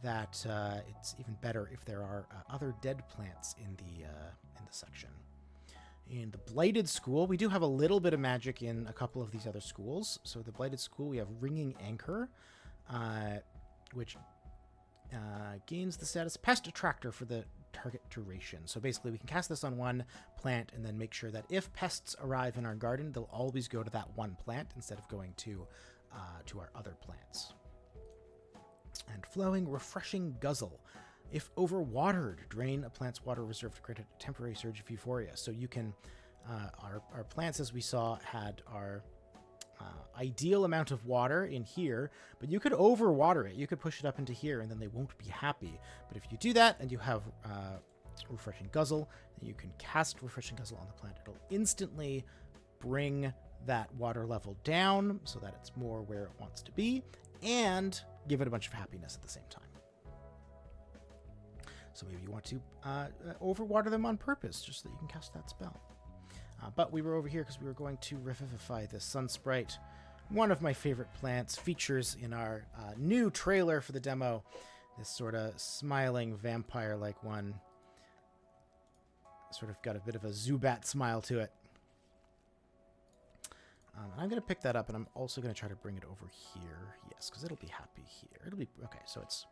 that it's even better if there are other dead plants in the section. In the Blighted School, we do have a little bit of magic in a couple of these other schools. So the Blighted School, we have Ringing Anchor, which gains the status Pest Attractor for the target duration. So basically we can cast this on one plant and then make sure that if pests arrive in our garden, they'll always go to that one plant instead of going to our other plants. And Flowing Refreshing Guzzle. If overwatered, drain a plant's water reserve to create a temporary surge of euphoria. So you can Our plants, as we saw, had our ideal amount of water in here, but you could overwater it. You could push it up into here, and then they won't be happy. But if you do that, and you have Refreshing Guzzle, then you can cast Refreshing Guzzle on the plant. It'll instantly bring that water level down so that it's more where it wants to be, and give it a bunch of happiness at the same time. So maybe you want to overwater them on purpose, just so that you can cast that spell. But we were over here because we were going to revivify this Sun Sprite, one of my favorite plants, features in our new trailer for the demo. This sort of smiling vampire-like one. Sort of got a bit of a Zubat smile to it. I'm going to pick that up, and I'm also going to try to bring it over here. Yes, because it'll be happy here. It'll be... Okay, so it's...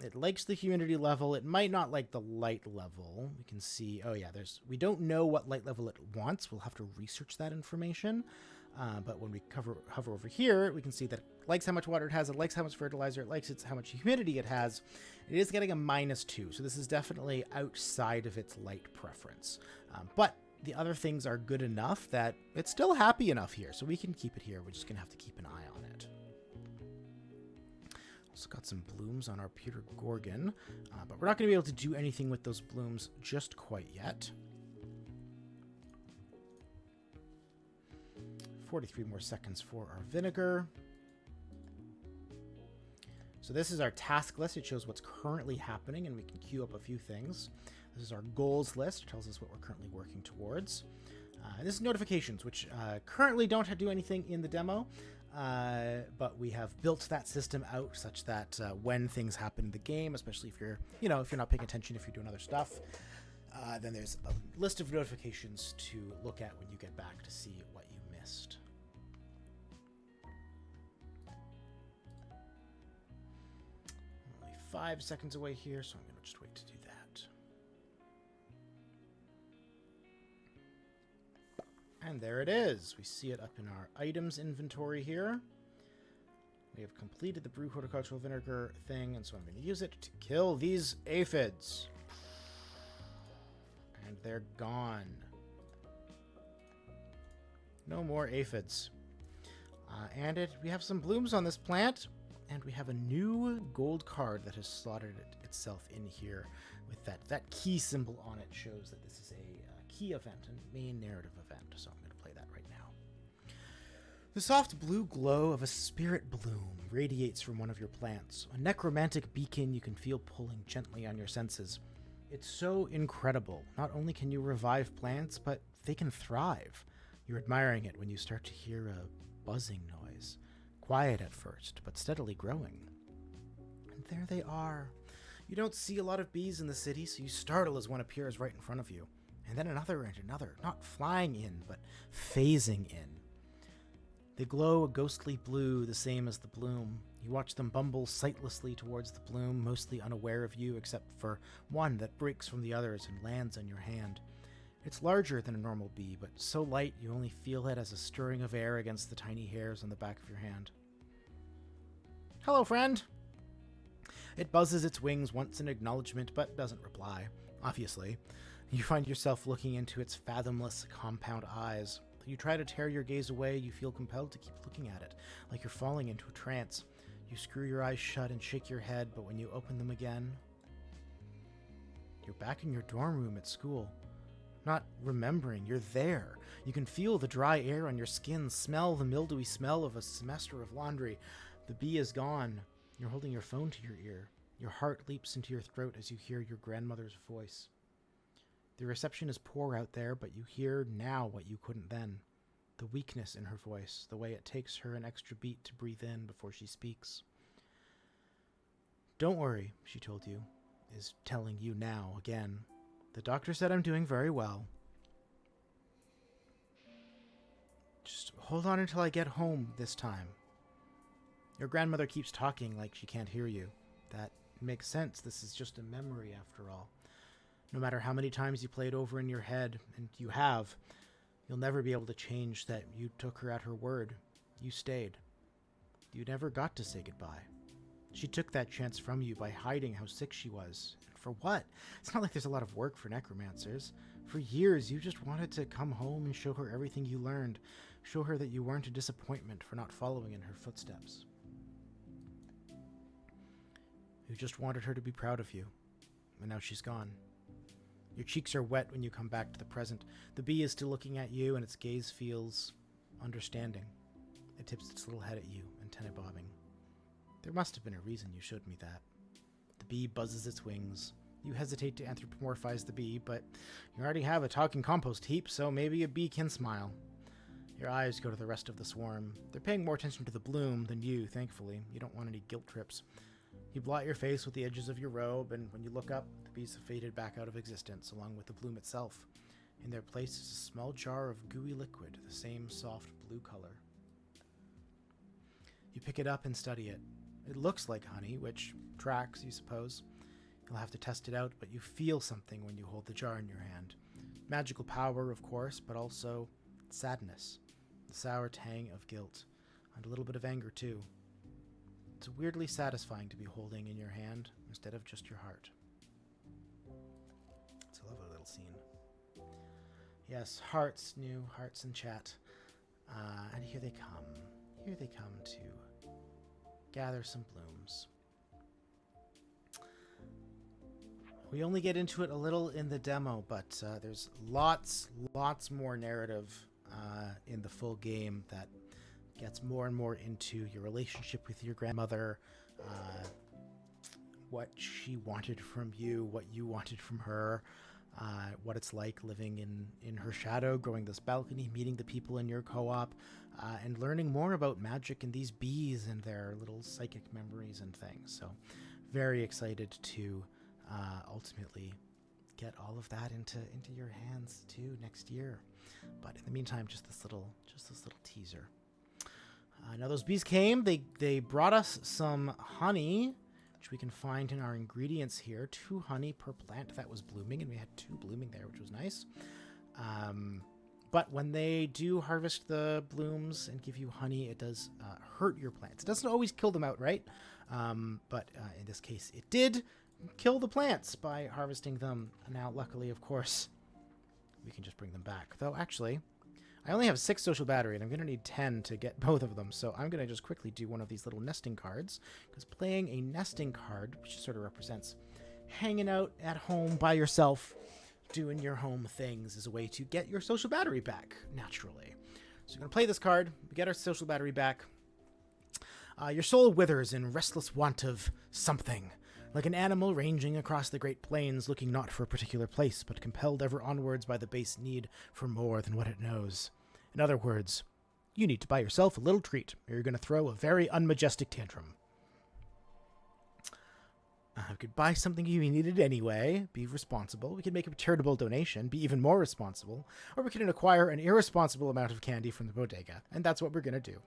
It likes the humidity level. It might not like the light level. We can see... Oh, yeah, there's... We don't know what light level it wants. We'll have to research that information. But when we hover over here, we can see that it likes how much water it has. It likes how much fertilizer. It likes how much humidity it has. It is getting a -2. So this is definitely outside of its light preference. But the other things are good enough that it's still happy enough here. So we can keep it here. We're just going to have to keep an eye on it. Also got some blooms on our Pewter Gorgon, but we're not going to be able to do anything with those blooms just quite yet. 43 more seconds for our vinegar. So this is our task list. It shows what's currently happening, and we can queue up a few things. This is our goals list. It tells us what we're currently working towards. This is notifications, which currently don't do anything in the demo. But we have built that system out such that when things happen in the game, especially if you're, if you're not paying attention, if you're doing other stuff, then there's a list of notifications to look at when you get back to see what you missed. Only 5 seconds away here, so I'm going to just wait to do that. And there it is. We see it up in our items inventory here. We have completed the brew horticultural vinegar thing, and so I'm going to use it to kill these aphids. And they're gone. No more aphids. We have some blooms on this plant, and we have a new gold card that has slotted itself in here with that key symbol on it. Shows that this is a key event and main narrative event, so I'm going to play that right now. The soft blue glow of a spirit bloom radiates from one of your plants, a necromantic beacon you can feel pulling gently on your senses. It's so incredible. Not only can you revive plants, but they can thrive. You're admiring it when you start to hear a buzzing noise, quiet at first, but steadily growing. And there they are. You don't see a lot of bees in the city, so you startle as one appears right in front of you. And then another and another, not flying in, but phasing in. They glow a ghostly blue, the same as the bloom. You watch them bumble sightlessly towards the bloom, mostly unaware of you, except for one that breaks from the others and lands on your hand. It's larger than a normal bee, but so light you only feel it as a stirring of air against the tiny hairs on the back of your hand. Hello, friend! It buzzes its wings once in acknowledgement, but doesn't reply, obviously. You find yourself looking into its fathomless compound eyes. You try to tear your gaze away, you feel compelled to keep looking at it, like you're falling into a trance. You screw your eyes shut and shake your head, but when you open them again, you're back in your dorm room at school. Not remembering, you're there. You can feel the dry air on your skin, smell the mildewy smell of a semester of laundry. The bee is gone. You're holding your phone to your ear. Your heart leaps into your throat as you hear your grandmother's voice. The reception is poor out there, but you hear now what you couldn't then. The weakness in her voice, the way it takes her an extra beat to breathe in before she speaks. Don't worry, she told you, is telling you now again. The doctor said I'm doing very well. Just hold on until I get home this time. Your grandmother keeps talking like she can't hear you. That makes sense. This is just a memory after all. No matter how many times you play it over in your head, and you have, you'll never be able to change that you took her at her word. You stayed. You never got to say goodbye. She took that chance from you by hiding how sick she was, and For what? It's not like there's a lot of work for necromancers. For years, you just wanted to come home and show her everything you learned. Show her that you weren't a disappointment for not following in her footsteps. You just wanted her to be proud of you. And now she's gone. Your cheeks are wet when you come back to the present. The bee is still looking at you, and its gaze feels understanding. It tips its little head at you, antennae bobbing. There must have been a reason you showed me that. The bee buzzes its wings. You hesitate to anthropomorphize the bee, but you already have a talking compost heap, so maybe a bee can smile. Your eyes go to the rest of the swarm. They're paying more attention to the bloom than you, thankfully. You don't want any guilt trips. You blot your face with the edges of your robe, and when you look up, the bees have faded back out of existence, along with the bloom itself. In their place is a small jar of gooey liquid, the same soft blue color. You pick it up and study it. It looks like honey, which tracks, you suppose. You'll have to test it out, but you feel something when you hold the jar in your hand. Magical power, of course, but also sadness. The sour tang of guilt, and a little bit of anger, too. It's weirdly satisfying to be holding in your hand instead of just your heart. It's a lovely little scene. Yes, hearts, new hearts in chat. And here they come. Here they come to gather some blooms. We only get into it a little in the demo, but there's lots more narrative in the full game that gets more and more into your relationship with your grandmother, what she wanted from you, what you wanted from her, what it's like living in her shadow, growing this balcony, meeting the people in your co-op, and learning more about magic and these bees and their little psychic memories and things. So very excited to ultimately get all of that into your hands too next year. But in the meantime, just this little teaser. Now those bees came, they brought us some honey, which we can find in our ingredients here. 2 honey per plant that was blooming, and we had 2 blooming there, which was nice. But when they do harvest the blooms and give you honey, it does hurt your plants. It doesn't always kill them outright, but in this case it did kill the plants by harvesting them. Now, luckily, of course, we can just bring them back. Though, actually, I only have 6 social battery, and I'm going to need 10 to get both of them. So I'm going to just quickly do one of these little nesting cards, because playing a nesting card, which sort of represents hanging out at home by yourself, doing your home things, is a way to get your social battery back, naturally. So we're going to play this card, we get our social battery back. Your soul withers in restless want of something, like an animal ranging across the great plains, looking not for a particular place, but compelled ever onwards by the base need for more than what it knows. In other words, you need to buy yourself a little treat, or you're going to throw a very unmajestic tantrum. We could buy something you needed anyway, be responsible. We could make a charitable donation, be even more responsible. Or we could acquire an irresponsible amount of candy from the bodega, and that's what we're going to do.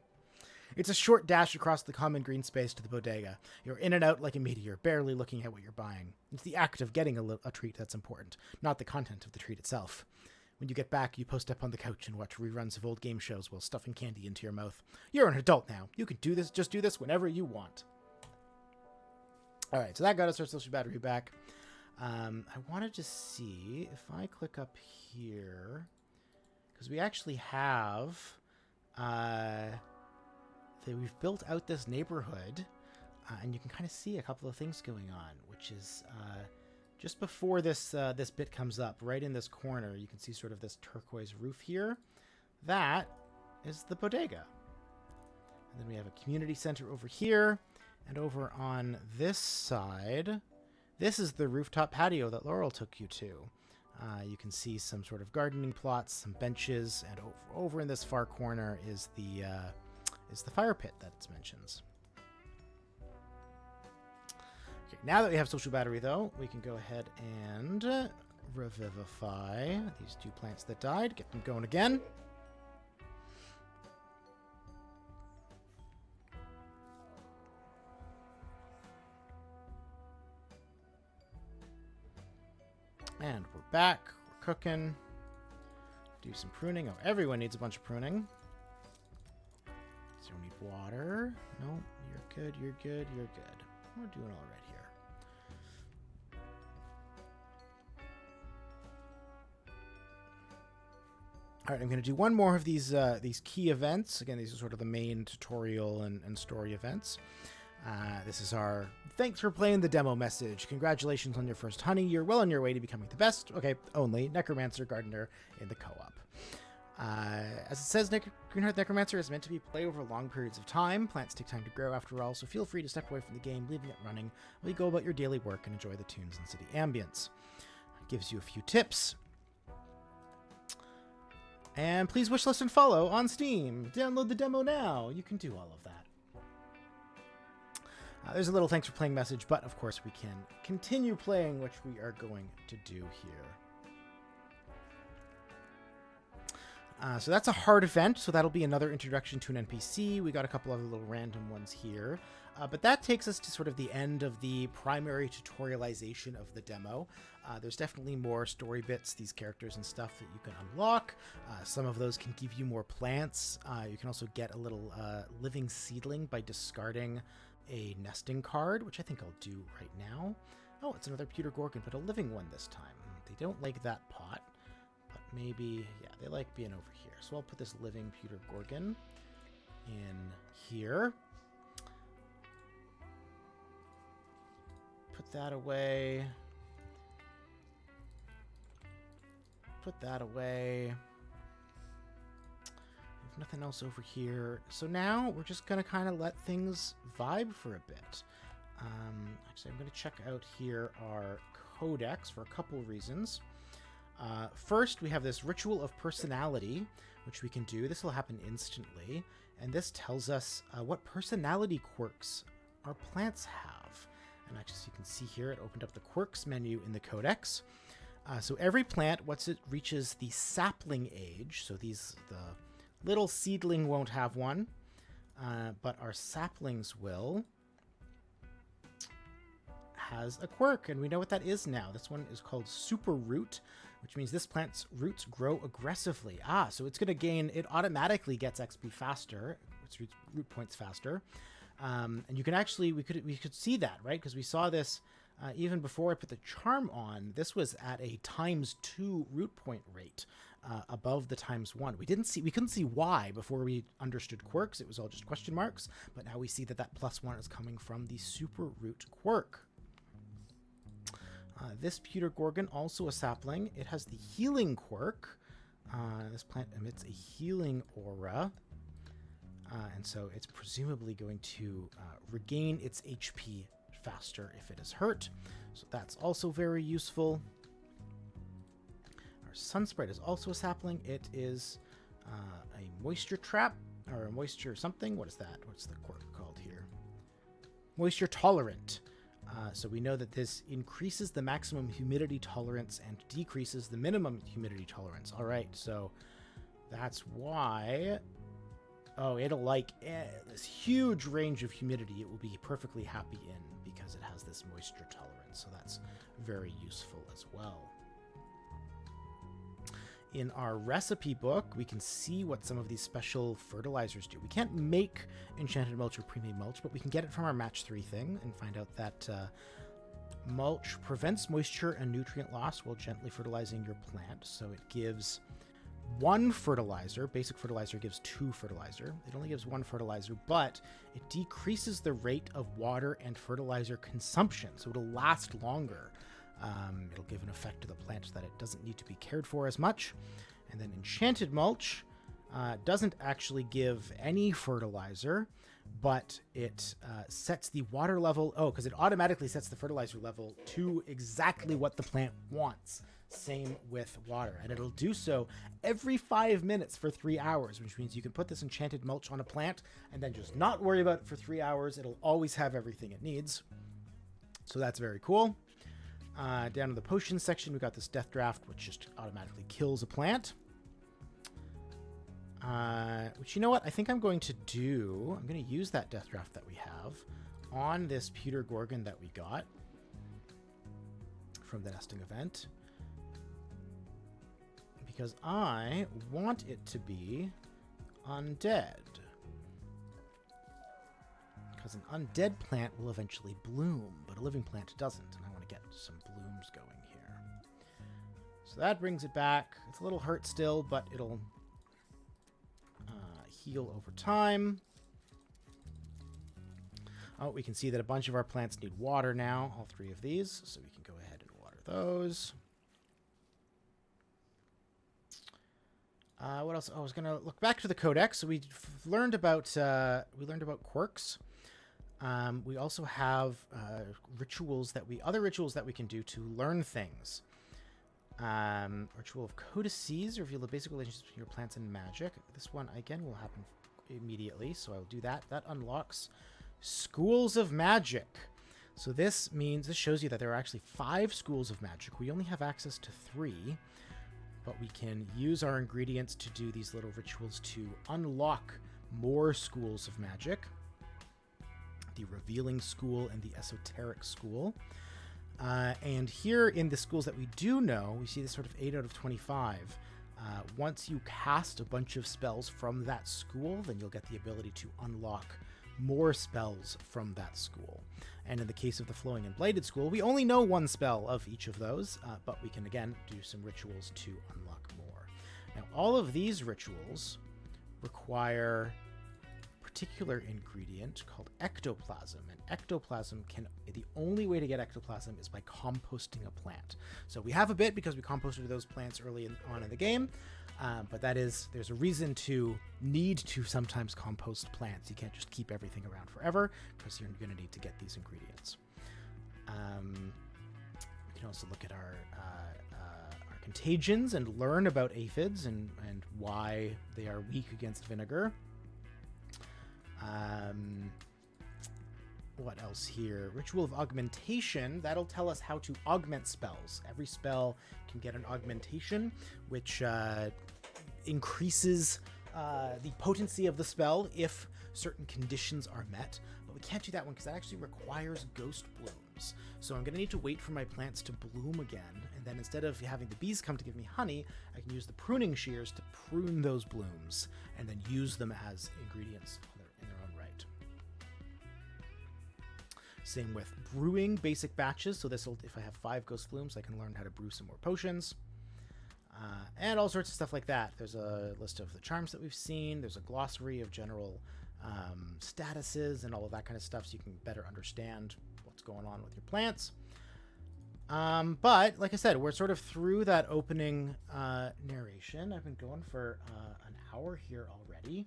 It's a short dash across the common green space to the bodega. You're in and out like a meteor, barely looking at what you're buying. It's the act of getting a treat that's important, not the content of the treat itself. When you get back, you post up on the couch and watch reruns of old game shows while stuffing candy into your mouth. You're an adult now. You can do this, just do this whenever you want. All right, so that got us our social battery back. I wanted to see if I click up here, because we actually have... we've built out this neighborhood, and you can kind of see a couple of things going on, which is just before this this bit comes up, right in this corner, you can see sort of this turquoise roof here. That is the bodega. And then we have a community center over here, and over on this side, this is the rooftop patio that Laurel took you to. You can see some sort of gardening plots, some benches, and over in this far corner is the fire pit that it mentions. Okay, now that we have social battery, though, we can go ahead and revivify these 2 plants that died, get them going again. And we're back, we're cooking. Do some pruning. Oh, everyone needs a bunch of pruning. So we need water. No, you're good, you're good, you're good. We're doing all right here. All right, I'm going to do one more of these key events. Again, these are sort of the main tutorial and story events. This is our thanks for playing the demo message. Congratulations on your first honey. You're well on your way to becoming the best. Okay, only Necromancer Gardener in the co-op. As it says, Greenhearth Necromancer is meant to be played over long periods of time. Plants take time to grow after all, so feel free to step away from the game, leaving it running while you go about your daily work and enjoy the tunes and city ambience. It gives you a few tips. And please wish list and follow on Steam. Download the demo now. You can do all of that. There's a little thanks for playing message, but of course we can continue playing, which we are going to do here. So that's a hard event, so that'll be another introduction to an NPC. We got a couple other little random ones here. But that takes us to sort of the end of the primary tutorialization of the demo. There's definitely more story bits, these characters and stuff that you can unlock. Some of those can give you more plants. You can also get a little living seedling by discarding a nesting card, which I think I'll do right now. Oh, it's another pewter gorgon, but a living one this time. They don't like that pot. Maybe, yeah, they like being over here. So I'll put this living pewter gorgon in here. Put that away. Put that away. There's nothing else over here. So now we're just going to kind of let things vibe for a bit. Actually, I'm going to check out here our codex for a couple reasons. First, we have this Ritual of Personality, which we can do. This will happen instantly, and this tells us what personality quirks our plants have. And actually, as you can see here, it opened up the quirks menu in the codex. So every plant, once it reaches the sapling age, so the little seedling won't have one, but our saplings will, has a quirk, and we know what that is now. This one is called Super Root, which means this plant's roots grow aggressively. So it's going to gain, it automatically gets XP faster, its root points faster. And you can actually, we could see that, right? Because we saw this even before I put the charm on. This was at a ×2 root point rate above the ×1. We couldn't see why before we understood quirks. It was all just question marks. But now we see that that +1 is coming from the Super Root quirk. This pewter gorgon, also a sapling. It has the healing quirk. This plant emits a healing aura. And so it's presumably going to regain its HP faster if it is hurt. So that's also very useful. Our sunsprite is also a sapling. It is a moisture trap, or a moisture something. What is that? What's the quirk called here? Moisture tolerant. So we know that this increases the maximum humidity tolerance and decreases the minimum humidity tolerance. All right, so that's why... Oh, it'll like this huge range of humidity it will be perfectly happy in because it has this moisture tolerance. So that's very useful as well. In our recipe book, we can see what some of these special fertilizers do. We can't make enchanted mulch or pre-made mulch, but we can get it from our match 3 thing and find out that mulch prevents moisture and nutrient loss while gently fertilizing your plant. So it gives 1 fertilizer. Basic fertilizer gives 2 fertilizer. It only gives 1 fertilizer, but it decreases the rate of water and fertilizer consumption, so it'll last longer. It'll give an effect to the plant that it doesn't need to be cared for as much. And then enchanted mulch doesn't actually give any fertilizer, but it sets the water level. Oh, because it automatically sets the fertilizer level to exactly what the plant wants. Same with water, and it'll do so every 5 minutes for 3 hours, which means you can put this enchanted mulch on a plant and then just not worry about it for 3 hours. It'll always have everything it needs. So that's very cool. Down in the potions section, we got this death draft, which just automatically kills a plant. Which, you know what? I think I'm going to do... I'm going to use that death draft that we have on this pewter gorgon that we got from the nesting event. Because I want it to be undead. Because an undead plant will eventually bloom, but a living plant doesn't. And I want to get some blooms going here. So that brings it back. It's a little hurt still, but it'll heal over time. Oh, we can see that a bunch of our plants need water now, all 3 of these, so we can go ahead and water those. What else? Oh, I was going to look back to the codex. So we learned about quirks. We also have other rituals that we can do to learn things. Ritual of codices, reveal the basic relationships between your plants and magic. This one again will happen immediately, so I'll do that. That unlocks schools of magic. So this shows you that there are actually 5 schools of magic. We only have access to 3, but we can use our ingredients to do these little rituals to unlock more schools of magic. The revealing school and the esoteric school. And here in the schools that we do know, we see this sort of 8 out of 25. Once you cast a bunch of spells from that school, then you'll get the ability to unlock more spells from that school. And in the case of the Flowing and Bladed school, we only know 1 spell of each of those, but we can again do some rituals to unlock more. Now, all of these rituals require particular ingredient called ectoplasm, and the only way to get ectoplasm is by composting a plant. So we have a bit because we composted those plants early on in the game, but there's a reason to need to sometimes compost plants. You can't just keep everything around forever because you're going to need to get these ingredients. We can also look at our contagions and learn about aphids and why they are weak against vinegar. What else here? Ritual of augmentation. That'll tell us how to augment spells. Every spell can get an augmentation, which increases the potency of the spell if certain conditions are met. But we can't do that one because that actually requires ghost blooms. So I'm going to need to wait for my plants to bloom again. And then instead of having the bees come to give me honey, I can use the pruning shears to prune those blooms and then use them as ingredients in their own right. Same with brewing basic batches. So if I have 5 ghost blooms, I can learn how to brew some more potions. And all sorts of stuff like that. There's a list of the charms that we've seen. There's a glossary of general statuses and all of that kind of stuff, so you can better understand what's going on with your plants. But like I said, we're sort of through that opening narration. I've been going for an hour here already.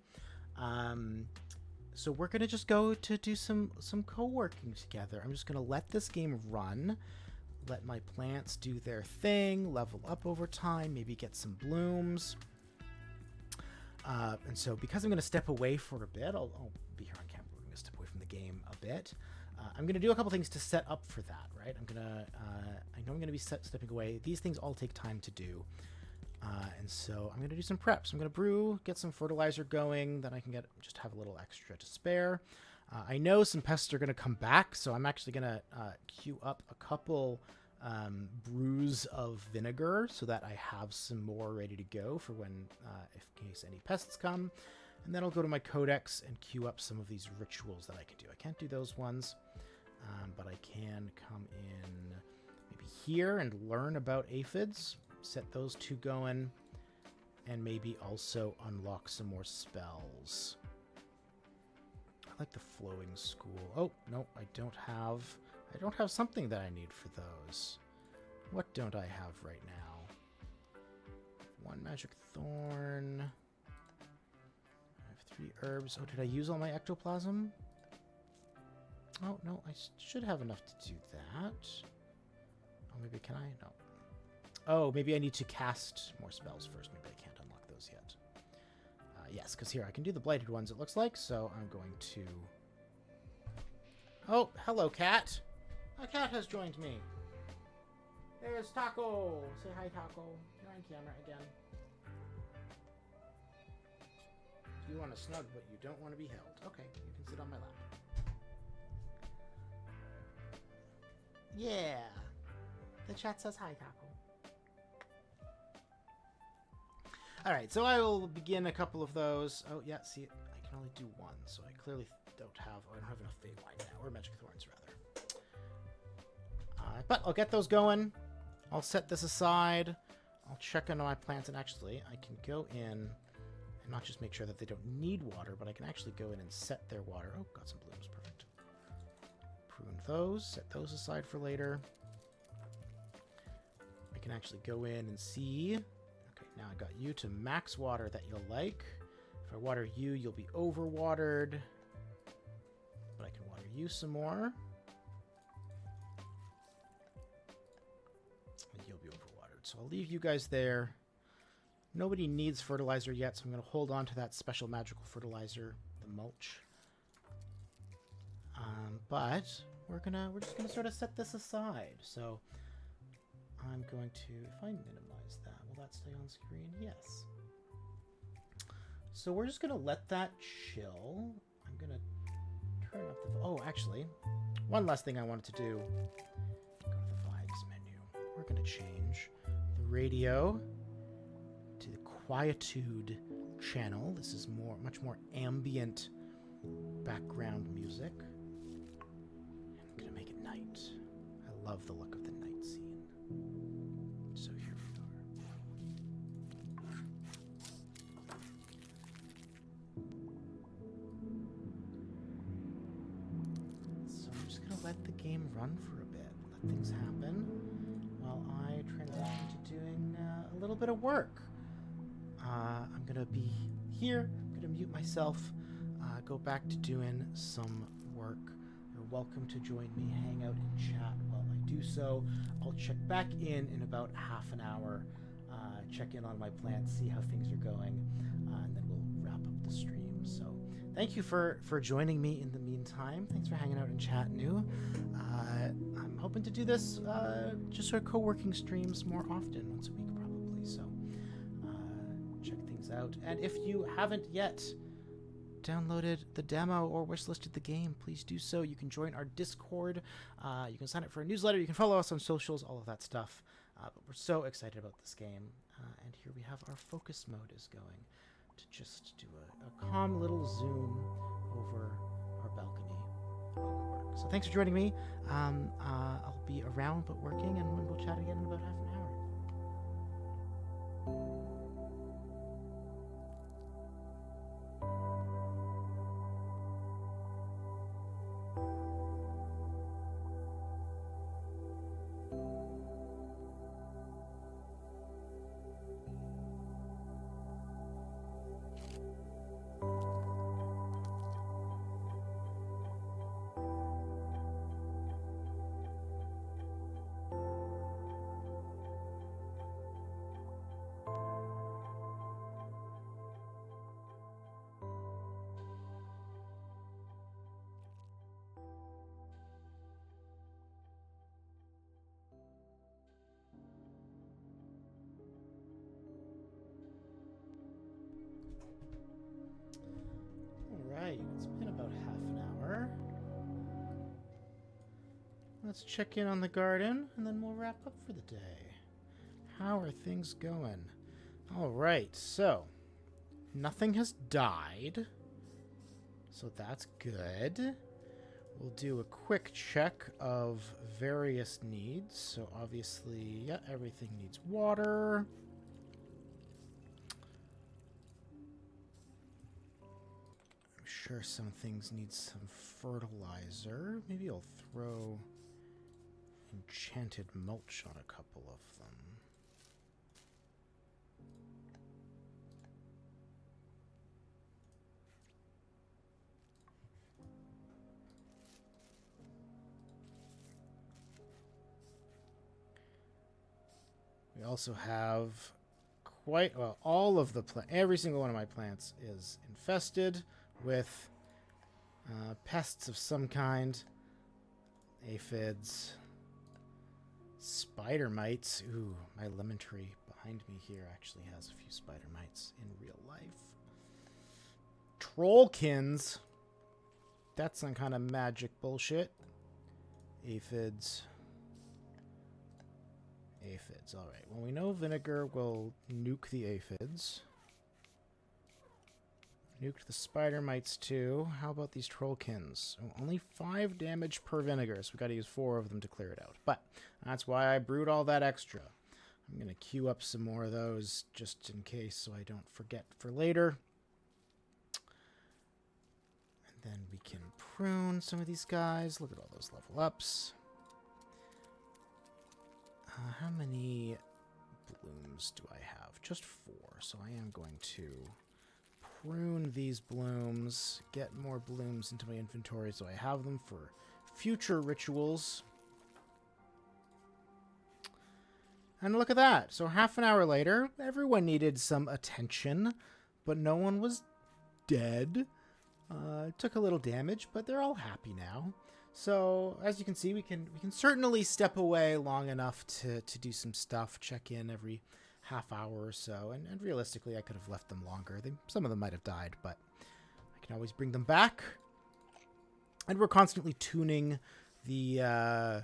So we're gonna just go to do some co-working together. I'm just gonna let this game run, let my plants do their thing, level up over time, maybe get some blooms. And so because I'm gonna step away for a bit, I'll be here on camera. We're gonna step away from the game a bit. I'm gonna do a couple things to set up for that, right? I know I'm gonna be stepping away. These things all take time to do. And so I'm going to do some preps. I'm going to brew, get some fertilizer going, then I can just have a little extra to spare. I know some pests are going to come back, so I'm actually going to queue up a couple brews of vinegar so that I have some more ready to go for when, in case any pests come. And then I'll go to my codex and queue up some of these rituals that I can do. I can't do those ones, but I can come in maybe here and learn about aphids. Set those 2 going, and maybe also unlock some more spells. I like the flowing school. Oh, no, I don't have something that I need for those. What don't I have right now? 1 magic thorn. I have 3 herbs. Oh, did I use all my ectoplasm? Oh, no, I should have enough to do that. Oh, maybe can I? No. Oh, maybe I need to cast more spells first. Maybe I can't unlock those yet. Yes, because here I can do the blighted ones, it looks like. So I'm going to... Oh, hello, cat. A cat has joined me. There's Taco. Say hi, Taco. You're on camera again. You want to snug, but you don't want to be held. Okay, you can sit on my lap. Yeah. The chat says hi, Taco. All right, so I will begin a couple of those. Oh, yeah, see, I can only do 1, so I clearly don't have enough Fey Wine now, or Magic Thorns, rather. But I'll get those going. I'll set this aside. I'll check on my plants, and actually, I can go in and not just make sure that they don't need water, but I can actually go in and set their water. Oh, got some blooms. Perfect. Prune those. Set those aside for later. I can actually go in and see. Okay, now I got you to max water that you'll like. If I water you, you'll be overwatered. But I can water you some more. And you'll be overwatered. So I'll leave you guys there. Nobody needs fertilizer yet, so I'm going to hold on to that special magical fertilizer, the mulch. But we're just gonna sort of set this aside. So I'm going to, if I minimize that, will that stay on screen? Yes. So we're just gonna let that chill. I'm gonna turn up the. Oh, actually, one last thing I wanted to do. Go to the vibes menu. We're gonna change the radio to the quietude channel. This is much more ambient background music. I'm gonna make it night. I love the look of the night scene. So here we are. So I'm just gonna let the game run for a bit, let things happen, while I transition to doing a little bit of work. I'm gonna be here. I'm gonna mute myself. Go back to doing some work. You're welcome to join me, hang out and chat while I do so. I'll check back in about half an hour, check in on my plants, see how things are going, and then we'll wrap up the stream. So thank you for joining me in the meantime. Thanks for hanging out and chatting. I'm hoping to do this just sort of co-working streams more often, once a week probably. So check things out. And if you haven't yet downloaded the demo or wishlisted the game, please do so. You can join our Discord. You can sign up for a newsletter. You can follow us on socials, all of that stuff. But we're so excited about this game. And here we have our focus mode is going to just do a calm little zoom over our balcony while we work. So thanks for joining me. I'll be around but working, and we'll chat again in about half an hour. Alright, it's been about half an hour. Let's check in on the garden, and then we'll wrap up for the day. How are things going? Alright, so nothing has died, so that's good. We'll do a quick check of various needs. So obviously, yeah, everything needs water. I'm sure some things need some fertilizer. Maybe I'll throw enchanted mulch on a couple of them. We also have quite, well, all of the every single one of my plants is infested with pests of some kind. Aphids, spider mites. Ooh, my lemon tree behind me here actually has a few spider mites in real life. Trollkins. That's some kind of magic bullshit. Aphids. Aphids, alright. Well, we know vinegar will nuke the aphids. Nuked the spider mites too. How about these trollkins? Oh, only 5 damage per vinegar, so we gotta use 4 of them to clear it out. But that's why I brewed all that extra. I'm gonna queue up some more of those just in case so I don't forget for later. Then we can prune some of these guys. Look at all those level ups. How many blooms do I have? Just 4. So I am going to prune these blooms, get more blooms into my inventory so I have them for future rituals. And look at that. So half an hour later, everyone needed some attention, but no one was dead. Took a little damage, but they're all happy now. So as you can see, we can certainly step away long enough to do some stuff, check in every half hour or so. And realistically, I could have left them longer. Some of them might have died, but I can always bring them back. And we're constantly tuning the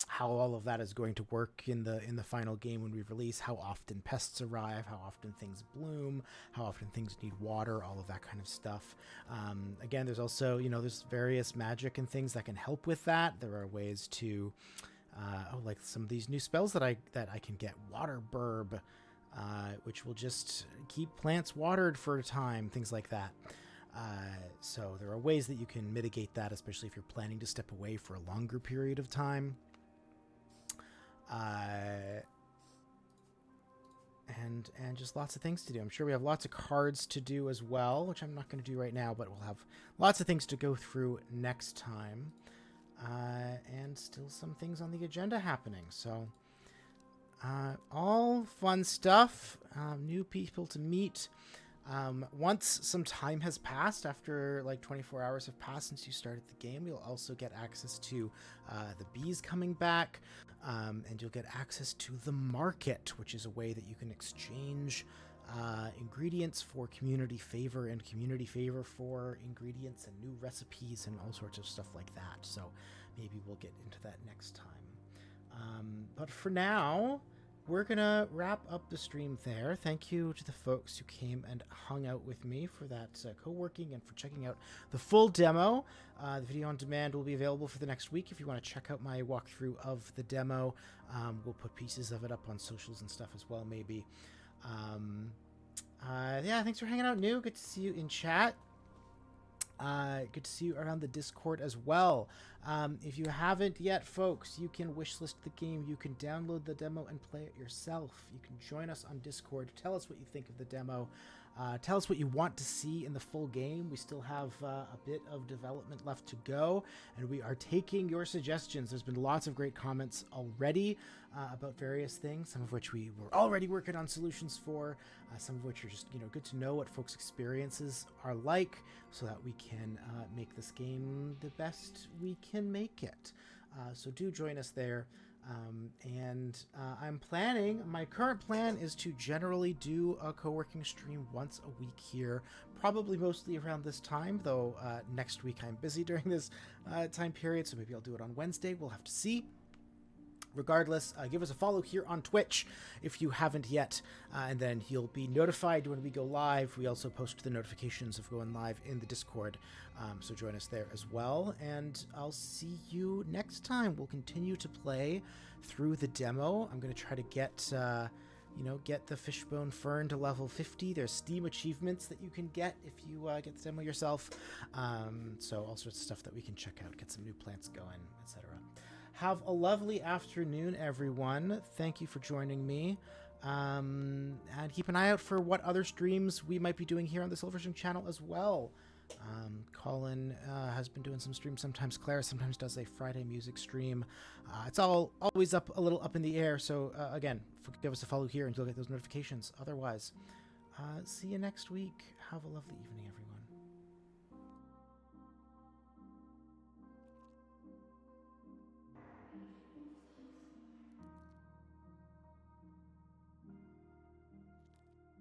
how all of that is going to work in the final game when we release, how often pests arrive, how often things bloom, how often things need water, all of that kind of stuff. Again, there's also, there's various magic and things that can help with that. There are ways to, like some of these new spells that I can get. Water burb, which will just keep plants watered for a time, things like that. So there are ways that you can mitigate that, especially if you're planning to step away for a longer period of time. And just lots of things to do. I'm sure we have lots of cards to do as well, which I'm not going to do right now, but we'll have lots of things to go through next time. And still some things on the agenda happening. So, all fun stuff, new people to meet. Once some time has passed, after like 24 hours have passed since you started the game, you'll also get access to the bees coming back, and you'll get access to the market, which is a way that you can exchange ingredients for community favor and community favor for ingredients and new recipes and all sorts of stuff like that. So maybe we'll get into that next time. But for now, we're going to wrap up the stream there. Thank you to the folks who came and hung out with me for that co-working and for checking out the full demo. The video on demand will be available for the next week. If you want to check out my walkthrough of the demo, we'll put pieces of it up on socials and stuff as well, maybe. Yeah, thanks for hanging out, New. Good to see you in chat. Good to see you around the Discord as well. If you haven't yet, folks, you can wishlist the game. You can download the demo and play it yourself. You can join us on Discord. Tell us what you think of the demo. Tell us what you want to see in the full game. We still have a bit of development left to go, and we are taking your suggestions. There's been lots of great comments already about various things, some of which we were already working on solutions for, some of which are just good to know what folks' experiences are like, so that we can make this game the best we can make it. So do join us there. I'm planning, my current plan is to generally do a co-working stream once a week here, probably mostly around this time, though next week I'm busy during this time period, so maybe I'll do it on Wednesday. We'll have to see. Regardless, give us a follow here on Twitch if you haven't yet, and then you'll be notified when we go live. We also post the notifications of going live in the Discord, so join us there as well, and I'll see you next time. We'll continue to play through the demo. I'm going to try to get get the Fishbone Fern to level 50. There's Steam achievements that you can get if you get the demo yourself, so all sorts of stuff that we can check out, get some new plants going, etc. Have a lovely afternoon, everyone. Thank you for joining me. And keep an eye out for what other streams we might be doing here on the Silverstream channel as well. Colin has been doing some streams. Sometimes Clara sometimes does a Friday music stream. It's always up a little up in the air. So again, give us a follow here and you'll get those notifications. Otherwise, see you next week. Have a lovely evening, everyone.